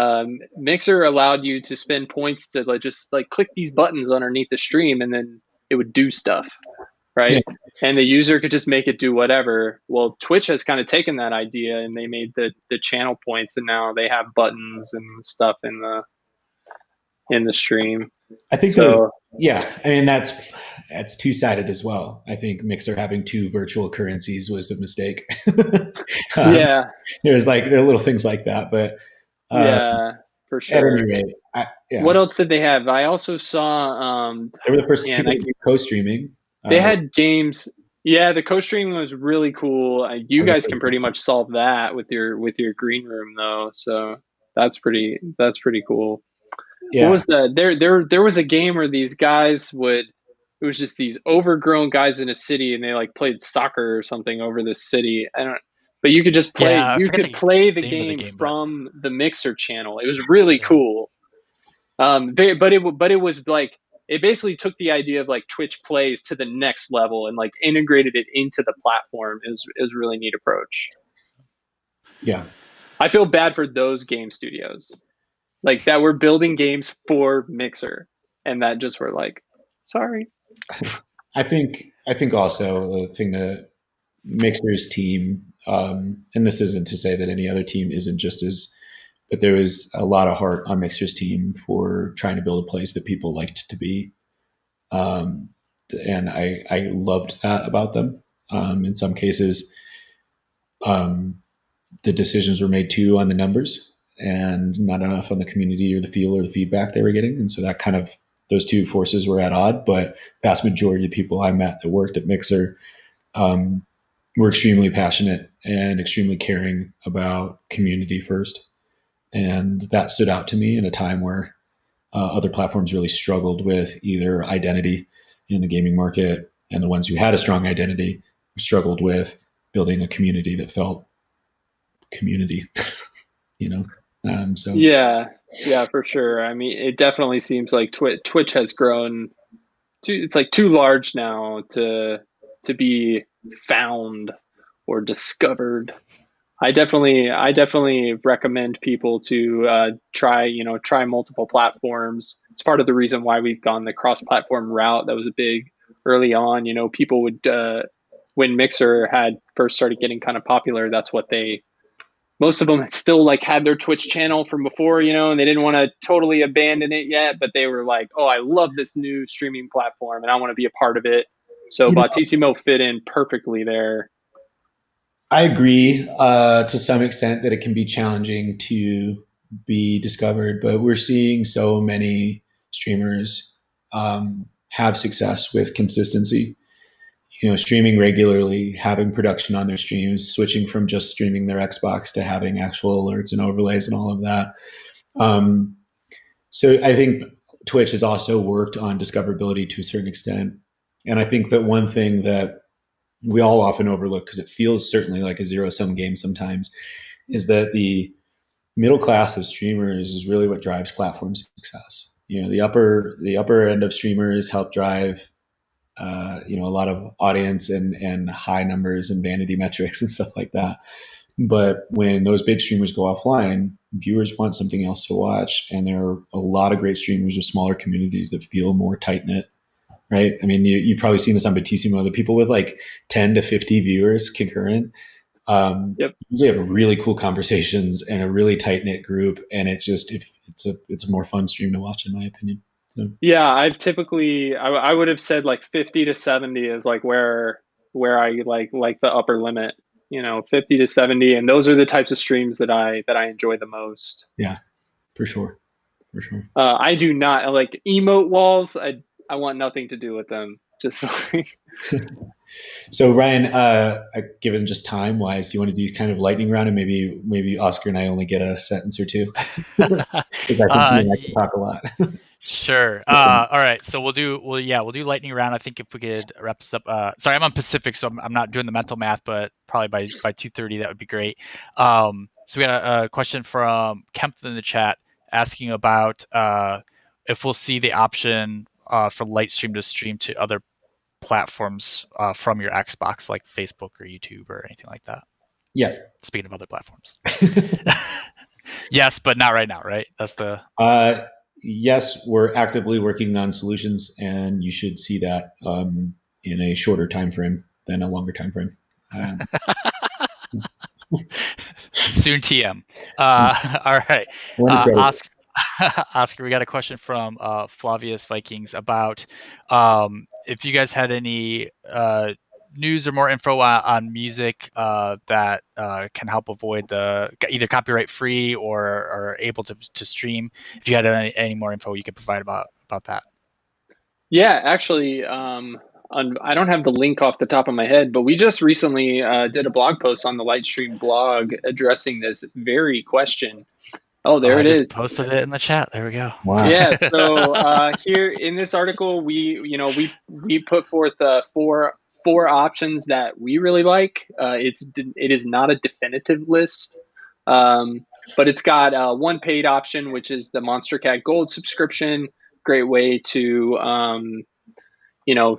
Speaker 2: Mixer allowed you to spend points to just like click these buttons underneath the stream, and then it would do stuff,
Speaker 3: yeah,
Speaker 2: right? And the user could just make it do whatever. Well, Twitch has kind of taken that idea and they made the channel points, and now they have buttons and stuff in the stream.
Speaker 3: I think those.
Speaker 2: So
Speaker 3: Yeah, I mean that's two sided as well. I think Mixer having two virtual currencies was a mistake. um,
Speaker 2: yeah,
Speaker 3: there are little things like that, but uh,
Speaker 2: yeah, for
Speaker 3: at any
Speaker 2: sure.
Speaker 3: rate,
Speaker 2: What
Speaker 3: yeah,
Speaker 2: else did they have? I also saw
Speaker 3: they were the first
Speaker 2: man,
Speaker 3: people to do co-streaming.
Speaker 2: they
Speaker 3: Uh,
Speaker 2: had games. Yeah, the co-streaming was really cool. You
Speaker 3: was a
Speaker 2: guys
Speaker 3: really
Speaker 2: can pretty much solve that with your green room though. So that's pretty cool. What
Speaker 3: yeah,
Speaker 2: was there was a game where these guys would it was just these overgrown guys in a city, and they like played soccer or something over this city. I don't But
Speaker 1: Yeah, I
Speaker 2: you
Speaker 1: forget
Speaker 2: could
Speaker 1: the
Speaker 2: play the
Speaker 1: name of the
Speaker 2: game
Speaker 1: game, but
Speaker 2: from the Mixer channel. It was really
Speaker 1: yeah.
Speaker 2: cool. But it was like it basically took the idea of like Twitch plays to the next level and like integrated it into the platform. Is a really neat approach.
Speaker 3: yeah.
Speaker 2: I feel bad for those game studios like that were building games for Mixer and that just were like, sorry.
Speaker 3: I think also the thing that Mixer's team, and this isn't to say that any other team isn't just as, but there was a lot of heart on Mixer's team for trying to build a place that people liked to be. Um, and I loved that about them. In some cases, um, the decisions were made too on the numbers and not enough on the community or the feel or the feedback they were getting. And so that kind of, those two forces were at odd, but vast majority of people I met that worked at Mixer um, were extremely passionate and extremely caring about community first. And that stood out to me in a time where other platforms really struggled with either identity in the gaming market, and the ones who had a strong identity struggled with building a community that felt community, you know? So
Speaker 2: Yeah, yeah, for sure. I mean, it definitely seems like Twitch has grown it's like too large now to be found or discovered. I definitely recommend people to try multiple platforms. It's part of the reason why we've gone the cross-platform route. That was a big early on. People would when Mixer had first started getting kind of popular. That's what they most of them still like had their Twitch channel from before, and they didn't want to totally abandon it yet, but they were like, "Oh, I love this new streaming platform, and I want to be a part of it." So
Speaker 3: you know,
Speaker 2: Botisimo fit in perfectly there.
Speaker 3: I agree to some extent that it can be challenging to be discovered, but we're seeing so many streamers have success with consistency. Streaming regularly, having production on their streams, switching from just streaming their Xbox to having actual alerts and overlays and all of that. Um, so I think Twitch has also worked on discoverability to a certain extent. And I think that one thing that we all often overlook, because it feels certainly like a zero sum game sometimes, is that the middle class of streamers is really what drives platform success. The upper end of streamers help drive a lot of audience and high numbers and vanity metrics and stuff like that. But when those big streamers go offline, viewers want something else to watch, and there are a lot of great streamers with smaller communities that feel more tight knit. Right? I mean, you've probably seen this on Botisimo. The people with like 10 to 50 viewers concurrent
Speaker 2: Yep.
Speaker 3: usually have really cool conversations and a really tight knit group, and it's a more fun stream to watch, in my opinion. So
Speaker 2: Yeah, I would have said like 50 to 70 is like where I like the upper limit. 50 to 70, and those are the types of streams that I enjoy the most.
Speaker 3: Yeah, for sure.
Speaker 2: I do not like emote walls. I want nothing to do with them. Just like
Speaker 3: So Ryan, given just time wise, do you want to do kind of lightning round, and maybe Oscar and I only get a sentence or two? Because I think you and I can talk a lot.
Speaker 1: Sure. All right. So we'll do lightning round. I think if we could wrap this up. Sorry, I'm on Pacific, so I'm not doing the mental math, but probably by 2:30 that would be great. So we got a question from Kemp in the chat asking about if we'll see the option for Lightstream to stream to other platforms from your Xbox, like Facebook or YouTube or anything like that.
Speaker 3: Yes.
Speaker 1: Speaking of other platforms. Yes, but not right now, right? That's the.
Speaker 3: Yes, we're actively working on solutions, and you should see that in a shorter time frame than a longer time frame.
Speaker 1: Soon TM. All right. Oscar, we got a question from Flavius Vikings about if you guys had any news or more info on music that can help avoid the either copyright free or able to stream. If you had any more info you could provide about that.
Speaker 2: Yeah, actually, I don't have the link off the top of my head, but we just recently did a blog post on the Lightstream blog addressing this very question. Oh, there it is.
Speaker 1: Just posted it in the chat. There we go.
Speaker 3: Wow.
Speaker 2: Yeah. So here in this article, we put forth four options that we really like. It is not a definitive list, but it's got one paid option, which is the Monster Cat Gold subscription. Great way to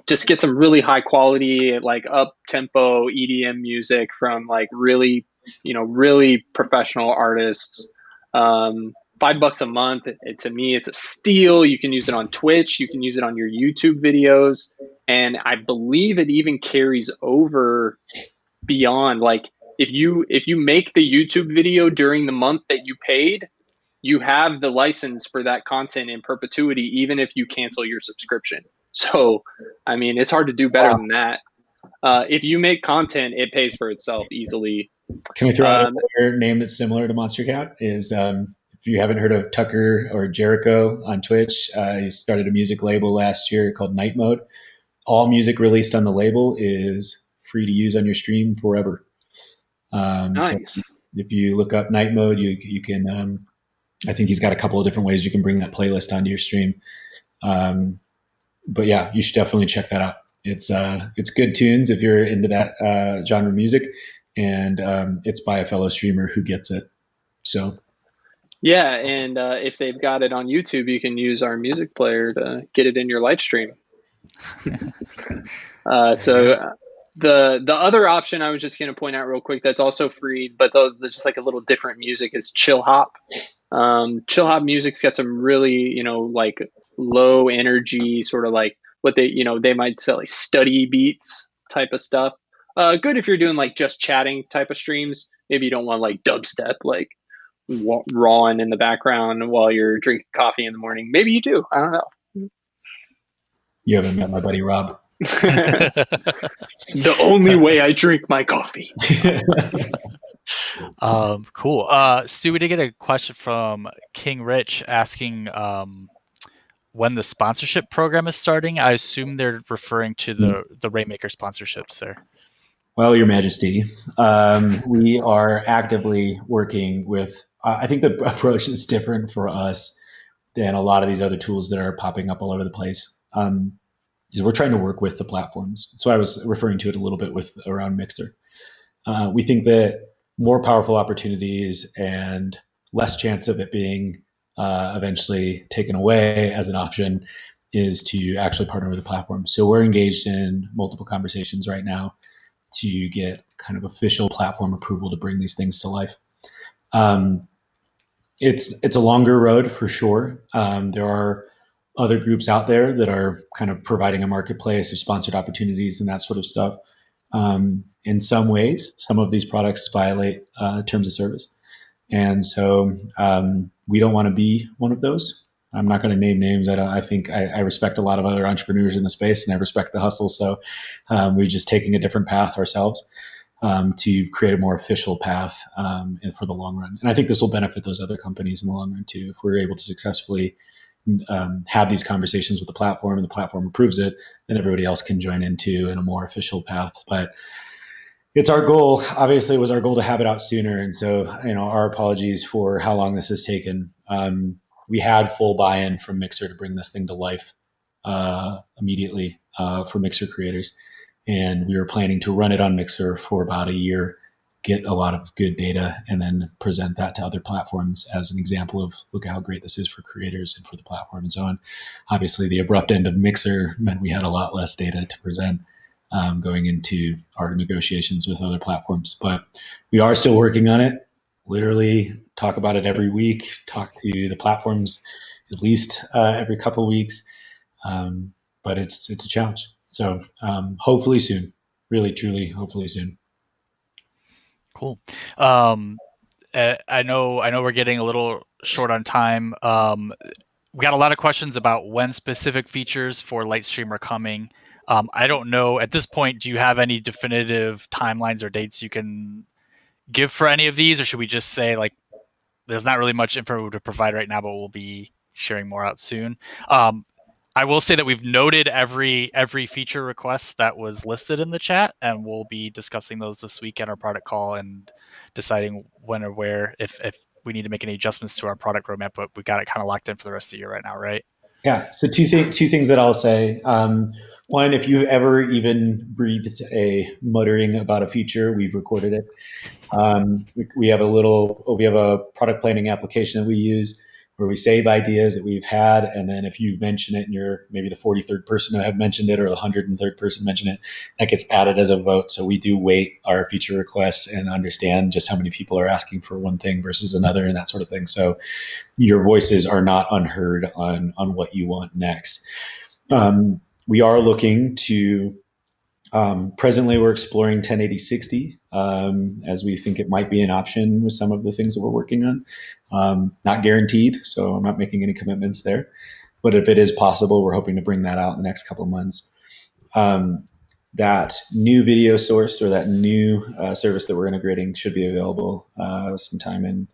Speaker 2: just get some really high quality, like up tempo EDM music from like really professional artists. $5 a month. To me, it's a steal. You can use it on Twitch. You can use it on your YouTube videos. And I believe it even carries over beyond. Like if you make the YouTube video during the month that you paid, you have the license for that content in perpetuity, even if you cancel your subscription. So, I mean, it's hard to do better than that. If you make content, it pays for itself easily.
Speaker 3: Can we throw out another name that's similar to Monster Cat? Is if you haven't heard of Tucker or Jericho on Twitch, he started a music label last year called Night Mode. All music released on the label is free to use on your stream forever.
Speaker 2: Nice.
Speaker 3: So if you look up Night Mode, you can. I think he's got a couple of different ways you can bring that playlist onto your stream. But yeah, you should definitely check that out. It's good tunes if you're into that genre of music, and it's by a fellow streamer who gets it. So.
Speaker 2: Yeah, and if they've got it on YouTube, you can use our music player to get it in your live stream. So the other option I was just going to point out real quick that's also free, but there's just like a little different music is Chill Hop. Chill Hop music's got some really, like low energy, sort of like what they might say like study beats type of stuff. Good if you're doing like just chatting type of streams. Maybe you don't want like dubstep, like rawing in the background while you're drinking coffee in the morning. Maybe you do. I don't know.
Speaker 3: You haven't met my buddy Rob.
Speaker 2: The only way I drink my coffee.
Speaker 1: Cool. Stu, we did get a question from King Rich asking when the sponsorship program is starting. I assume they're referring to the Rainmaker sponsorships there.
Speaker 3: Well, Your Majesty, we are actively working with, I think the approach is different for us than a lot of these other tools that are popping up all over the place. Is we're trying to work with the platforms. So I was referring to it a little bit around Mixer. We think that more powerful opportunities and less chance of it being eventually taken away as an option is to actually partner with the platform. So we're engaged in multiple conversations right now to get kind of official platform approval to bring these things to life. It's a longer road for sure. There are other groups out there that are kind of providing a marketplace or sponsored opportunities and that sort of stuff. In some ways, some of these products violate terms of service. And so we don't want to be one of those. I'm not going to name names. I think I respect a lot of other entrepreneurs in the space and I respect the hustle. So we're just taking a different path ourselves. to create a more official path and for the long run. And I think this will benefit those other companies in the long run too. If we're able to successfully have these conversations with the platform and the platform approves it, then everybody else can join into in a more official path. But it's our goal. Obviously, it was our goal to have it out sooner, and so our apologies for how long this has taken. We had full buy-in from Mixer to bring this thing to life immediately for Mixer creators, and we were planning to run it on Mixer for about a year, get a lot of good data, and then present that to other platforms as an example of look at how great this is for creators and for the platform and so on. Obviously, the abrupt end of Mixer meant we had a lot less data to present going into our negotiations with other platforms. But we are still working on it. Literally talk about it every week, talk to the platforms at least every couple of weeks. But it's a challenge. So hopefully soon, really, truly, hopefully soon.
Speaker 1: Cool. I know we're getting a little short on time. We got a lot of questions about when specific features for Lightstream are coming. I don't know at this point. Do you have any definitive timelines or dates you can give for any of these, or should we just say like there's not really much info to provide right now, but we'll be sharing more out soon? I will say that we've noted every feature request that was listed in the chat, and we'll be discussing those this week at our product call and deciding when or where if we need to make any adjustments to our product roadmap. But we got it kind of locked in for the rest of the year right now, right?
Speaker 3: Yeah. So two things that I'll say. One, if you've ever even breathed a muttering about a feature, we've recorded it. We have a product planning application that we use where we save ideas that we've had, and then if you mention it and you're maybe the 43rd person to have mentioned it or the 103rd person mention it, that gets added as a vote. So we do weight our feature requests and understand just how many people are asking for one thing versus another and that sort of thing. So your voices are not unheard on what you want next. We are looking to presently, we're exploring 1080-60 as we think it might be an option with some of the things that we're working on. Not guaranteed, so I'm not making any commitments there. But if it is possible, we're hoping to bring that out in the next couple of months. That new video source or that new service that we're integrating should be available sometime in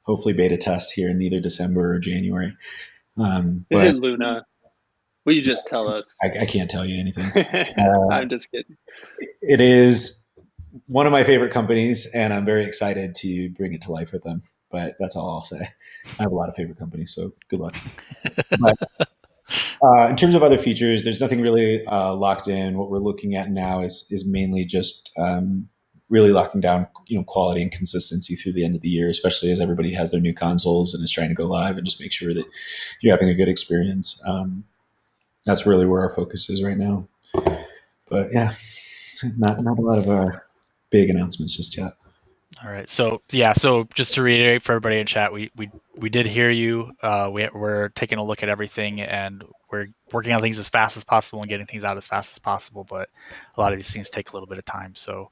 Speaker 3: hopefully beta test here in either December or January.
Speaker 2: Is it Luna? Will you just tell us?
Speaker 3: I can't tell you anything.
Speaker 2: I'm just kidding.
Speaker 3: It is one of my favorite companies, and I'm very excited to bring it to life with them. But that's all I'll say. I have a lot of favorite companies, so good luck. But in terms of other features, there's nothing really locked in. What we're looking at now is mainly just really locking down, quality and consistency through the end of the year, especially as everybody has their new consoles and is trying to go live, and just make sure that you're having a good experience. That's really where our focus is right now. But yeah, not a lot of big announcements just yet.
Speaker 1: All right. So just to reiterate for everybody in chat, we did hear you. We're taking a look at everything, and we're working on things as fast as possible and getting things out as fast as possible. But a lot of these things take a little bit of time. So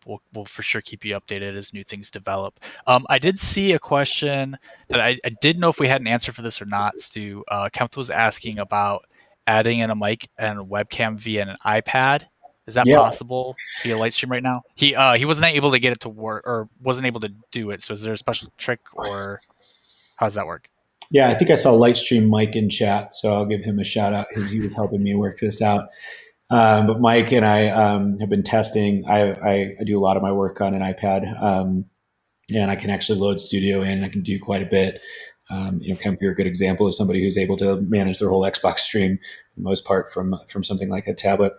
Speaker 1: we'll for sure keep you updated as new things develop. I did see a question that I didn't know if we had an answer for this or not. Stu, Kempth was asking about adding in a mic and webcam via an iPad. Is that possible via Lightstream right now? He wasn't able to get it to work, or wasn't able to do it. So is there a special trick, or how does that work?
Speaker 3: Yeah, I think I saw Lightstream Mike in chat, so I'll give him a shout out because he was helping me work this out. But Mike and I have been testing. I do a lot of my work on an iPad, and I can actually load Studio in. I can do quite a bit. Kemp, you're a good example of somebody who's able to manage their whole Xbox stream for the most part from something like a tablet.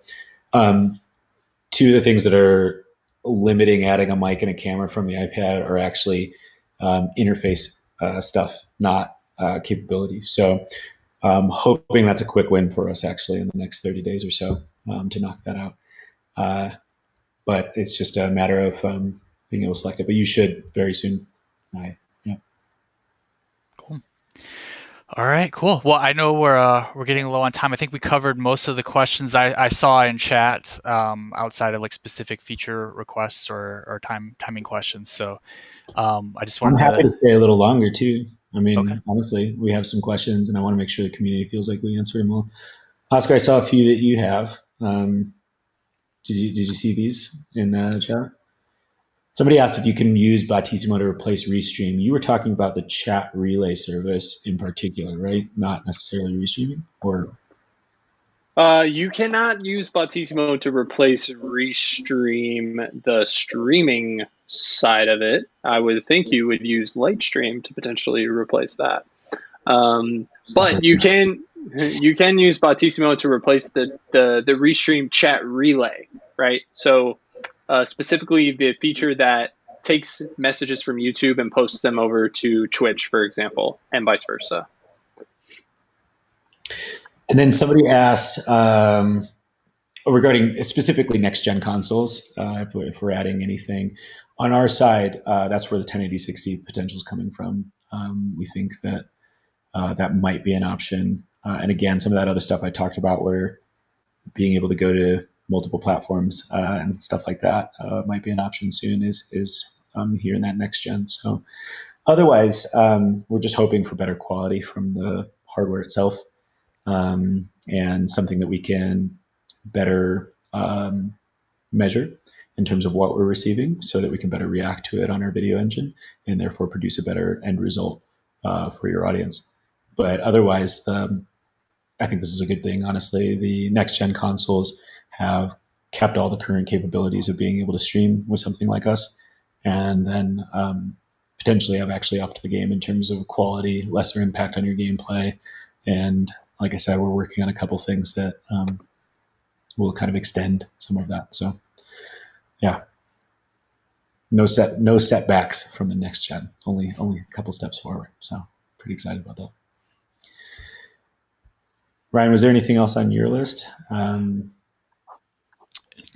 Speaker 3: Two of the things that are limiting adding a mic and a camera from the iPad are actually interface stuff, not capability. So hoping that's a quick win for us actually in the next 30 days or so to knock that out. But it's just a matter of being able to select it. But you should very soon.
Speaker 1: Cool. All right, cool. Well, I know we're getting low on time. I think we covered most of the questions I saw in chat outside of like specific feature requests or timing questions. So I just wanted
Speaker 3: I'm happy to stay a little longer too. I mean,
Speaker 1: okay.
Speaker 3: Honestly, we have some questions, and I want to make sure the community feels like we answered them all. Oscar, I saw a few that you have. Did you see these in the chat? Somebody asked if you can use Botisimo to replace Restream. You were talking about the chat relay service in particular, right? Not necessarily Restreaming, or
Speaker 2: You cannot use Botisimo to replace Restream, the streaming side of it. I would think you would use Lightstream to potentially replace that. But you can use Botisimo to replace the Restream chat relay, right? So specifically the feature that takes messages from YouTube and posts them over to Twitch, for example, and vice versa.
Speaker 3: And then somebody asked regarding specifically next-gen consoles, if we're adding anything. On our side, that's where the 1080/60 potential is coming from. We think that that might be an option. And again, some of that other stuff I talked about, where being able to go to multiple platforms and stuff like that might be an option soon, is here in that next gen. So otherwise, we're just hoping for better quality from the hardware itself, and something that we can better measure in terms of what we're receiving, so that we can better react to it on our video engine and therefore produce a better end result for your audience. But otherwise, I think this is a good thing. Honestly, the next gen consoles have kept all the current capabilities of being able to stream with something like us, and then potentially have actually upped the game in terms of quality, lesser impact on your gameplay, and like I said, we're working on a couple things that will kind of extend some of that. So, yeah, no setbacks from the next gen. Only a couple steps forward. So, pretty excited about that. Ryan, was there anything else on your list?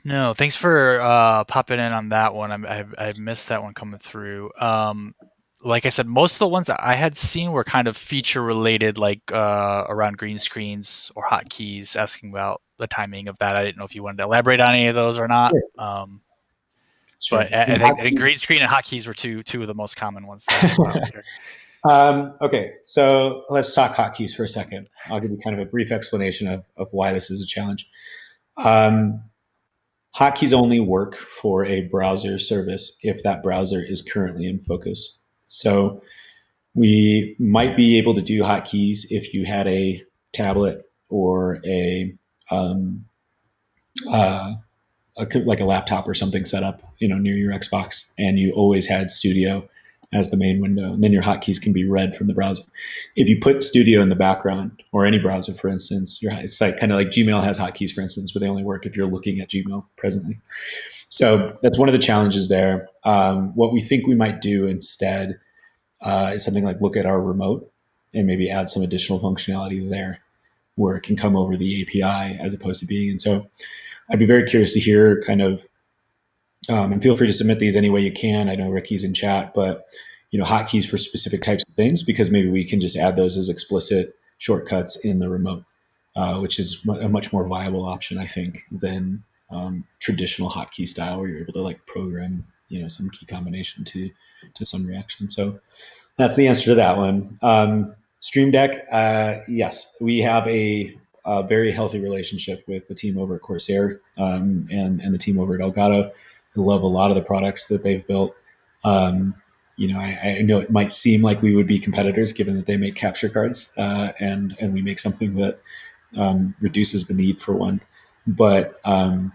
Speaker 1: No, thanks for popping in on that one. I missed that one coming through. Like I said, most of the ones that I had seen were kind of feature related, like around green screens or hotkeys, asking about the timing of that. I didn't know if you wanted to elaborate on any of those or not.
Speaker 3: Sure.
Speaker 1: But I think green screen and hotkeys were two of the most common ones.
Speaker 3: Okay, so let's talk hotkeys for a second. I'll give you kind of a brief explanation of why this is a challenge. Hotkeys only work for a browser service if that browser is currently in focus. So we might be able to do hotkeys if you had a tablet or like a laptop or something set up, near your Xbox, and you always had Studio as the main window, and then your hotkeys can be read from the browser. If you put Studio in the background, or any browser, for instance, it's like kind of like Gmail has hotkeys, for instance, but they only work if you're looking at Gmail presently. So that's one of the challenges there. What we think we might do instead is something like look at our remote and maybe add some additional functionality there, where it can come over the API as opposed to being. And so I'd be very curious to hear kind of, and feel free to submit these any way you can. I know Ricky's in chat, but hotkeys for specific types of things, because maybe we can just add those as explicit shortcuts in the remote, which is a much more viable option, I think, than traditional hotkey style, where you're able to like program, some key combination to some reaction. So that's the answer to that one. Stream Deck, yes, we have a very healthy relationship with the team over at Corsair, and the team over at Elgato. I love a lot of the products that they've built. I know it might seem like we would be competitors, given that they make capture cards, and we make something that reduces the need for one. But kind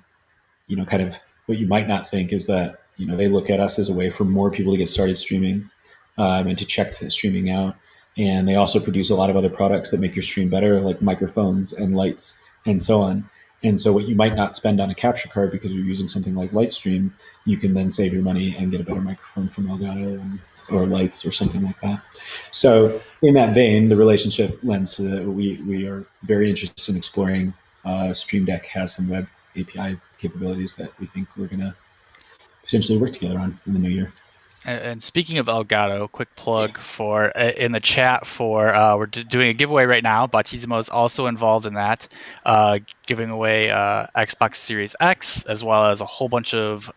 Speaker 3: of what you might not think is that they look at us as a way for more people to get started streaming, and to check the streaming out. And they also produce a lot of other products that make your stream better, like microphones and lights and so on. And so what you might not spend on a capture card because you're using something like Lightstream, you can then save your money and get a better microphone from Elgato or lights or something like that. So in that vein, the relationship lends to that we are very interested in exploring. Stream Deck has some web API capabilities that we think we're going to potentially work together on in the new year.
Speaker 1: And speaking of Elgato, quick plug for in the chat for we're doing a giveaway right now. Botisimo is also involved in that, giving away Xbox Series X, as well as a whole bunch of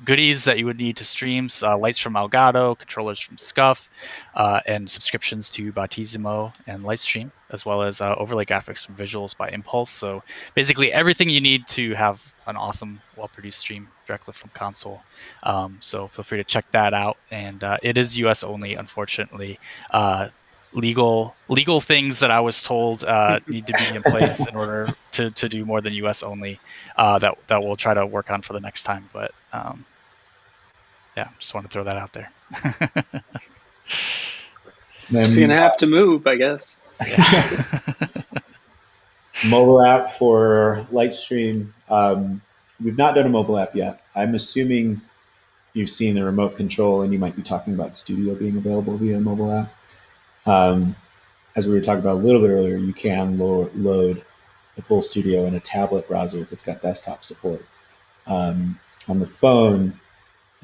Speaker 1: goodies that you would need to stream, lights from Elgato, controllers from Scuff, and subscriptions to Botisimo and Lightstream, as well as overlay graphics and visuals by Impulse. So basically everything you need to have an awesome, well-produced stream directly from console. So feel free to check that out. And it is US only, unfortunately. Legal things that I was told need to be in place in order to do more than US only. That we'll try to work on for the next time. But yeah, just want to throw that out there.
Speaker 2: Just gonna have to move, I guess.
Speaker 1: Yeah.
Speaker 3: Mobile app for Lightstream. We've not done a mobile app yet. I'm assuming you've seen the remote control, and you might be talking about Studio being available via mobile app. As we were talking about a little bit earlier, you can load the full Studio in a tablet browser if it's got desktop support. On the phone,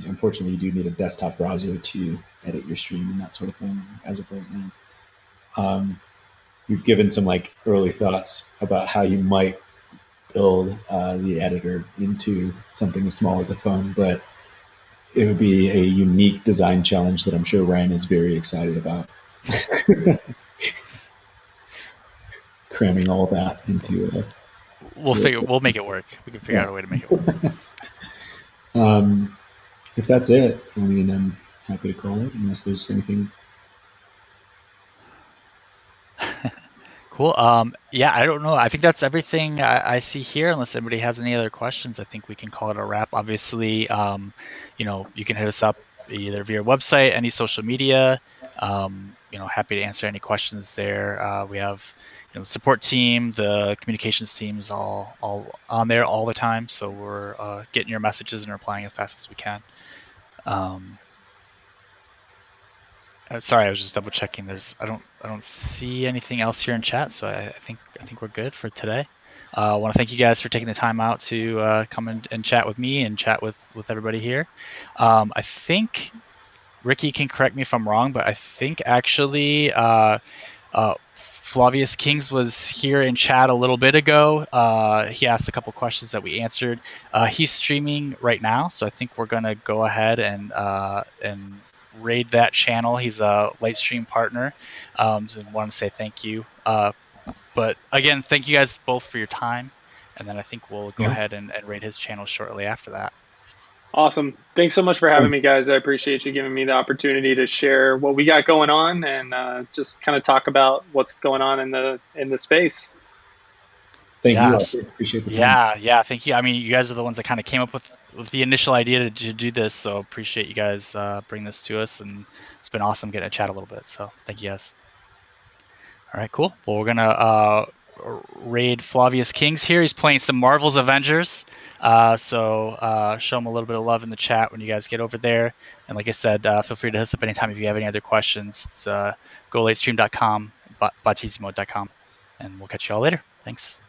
Speaker 3: unfortunately, you do need a desktop browser to edit your stream and that sort of thing as of right now. We've given some early thoughts about how you might build the editor into something as small as a phone, but it would be a unique design challenge that I'm sure Ryan is very excited about. Cramming all that into a.
Speaker 1: We'll make it work. We can figure out a way to make it work.
Speaker 3: If that's it, I mean, I'm happy to call it, unless there's anything.
Speaker 1: Cool. Yeah, I don't know. I think that's everything I see here. Unless anybody has any other questions, I think we can call it a wrap. Obviously, you can hit us up either via website, any social media. Happy to answer any questions there. We have, the support team, the communications teams, all on there all the time. So we're getting your messages and replying as fast as we can. Sorry, I was just double checking. I don't see anything else here in chat, so I think we're good for today. I want to thank you guys for taking the time out to come and chat with me and chat with everybody here. I think Ricky can correct me if I'm wrong, but I think actually Flavius Kings was here in chat a little bit ago. He asked a couple questions that we answered. He's streaming right now, so I think we're gonna go ahead and raid that channel. He's a Lightstream partner, so I want to say thank you. But again, thank you guys both for your time, and then I think we'll go ahead and raid his channel shortly after that.
Speaker 2: Awesome. Thanks so much for having me, guys. I appreciate you giving me the opportunity to share what we got going on and just kind of talk about what's going on in the space.
Speaker 3: Thank you. I appreciate the time.
Speaker 1: Yeah. Thank you. I mean, you guys are the ones that kind of came up with the initial idea to do this, so appreciate you guys bring this to us, and it's been awesome getting to chat a little bit. So thank you guys. All right, cool. Well, we're gonna raid Flavius Kings here. He's playing some Marvel's Avengers. So show him a little bit of love in the chat when you guys get over there. And like I said, feel free to hit us up anytime if you have any other questions. It's golightstream.com, botisimo.com, and we'll catch you all later. Thanks.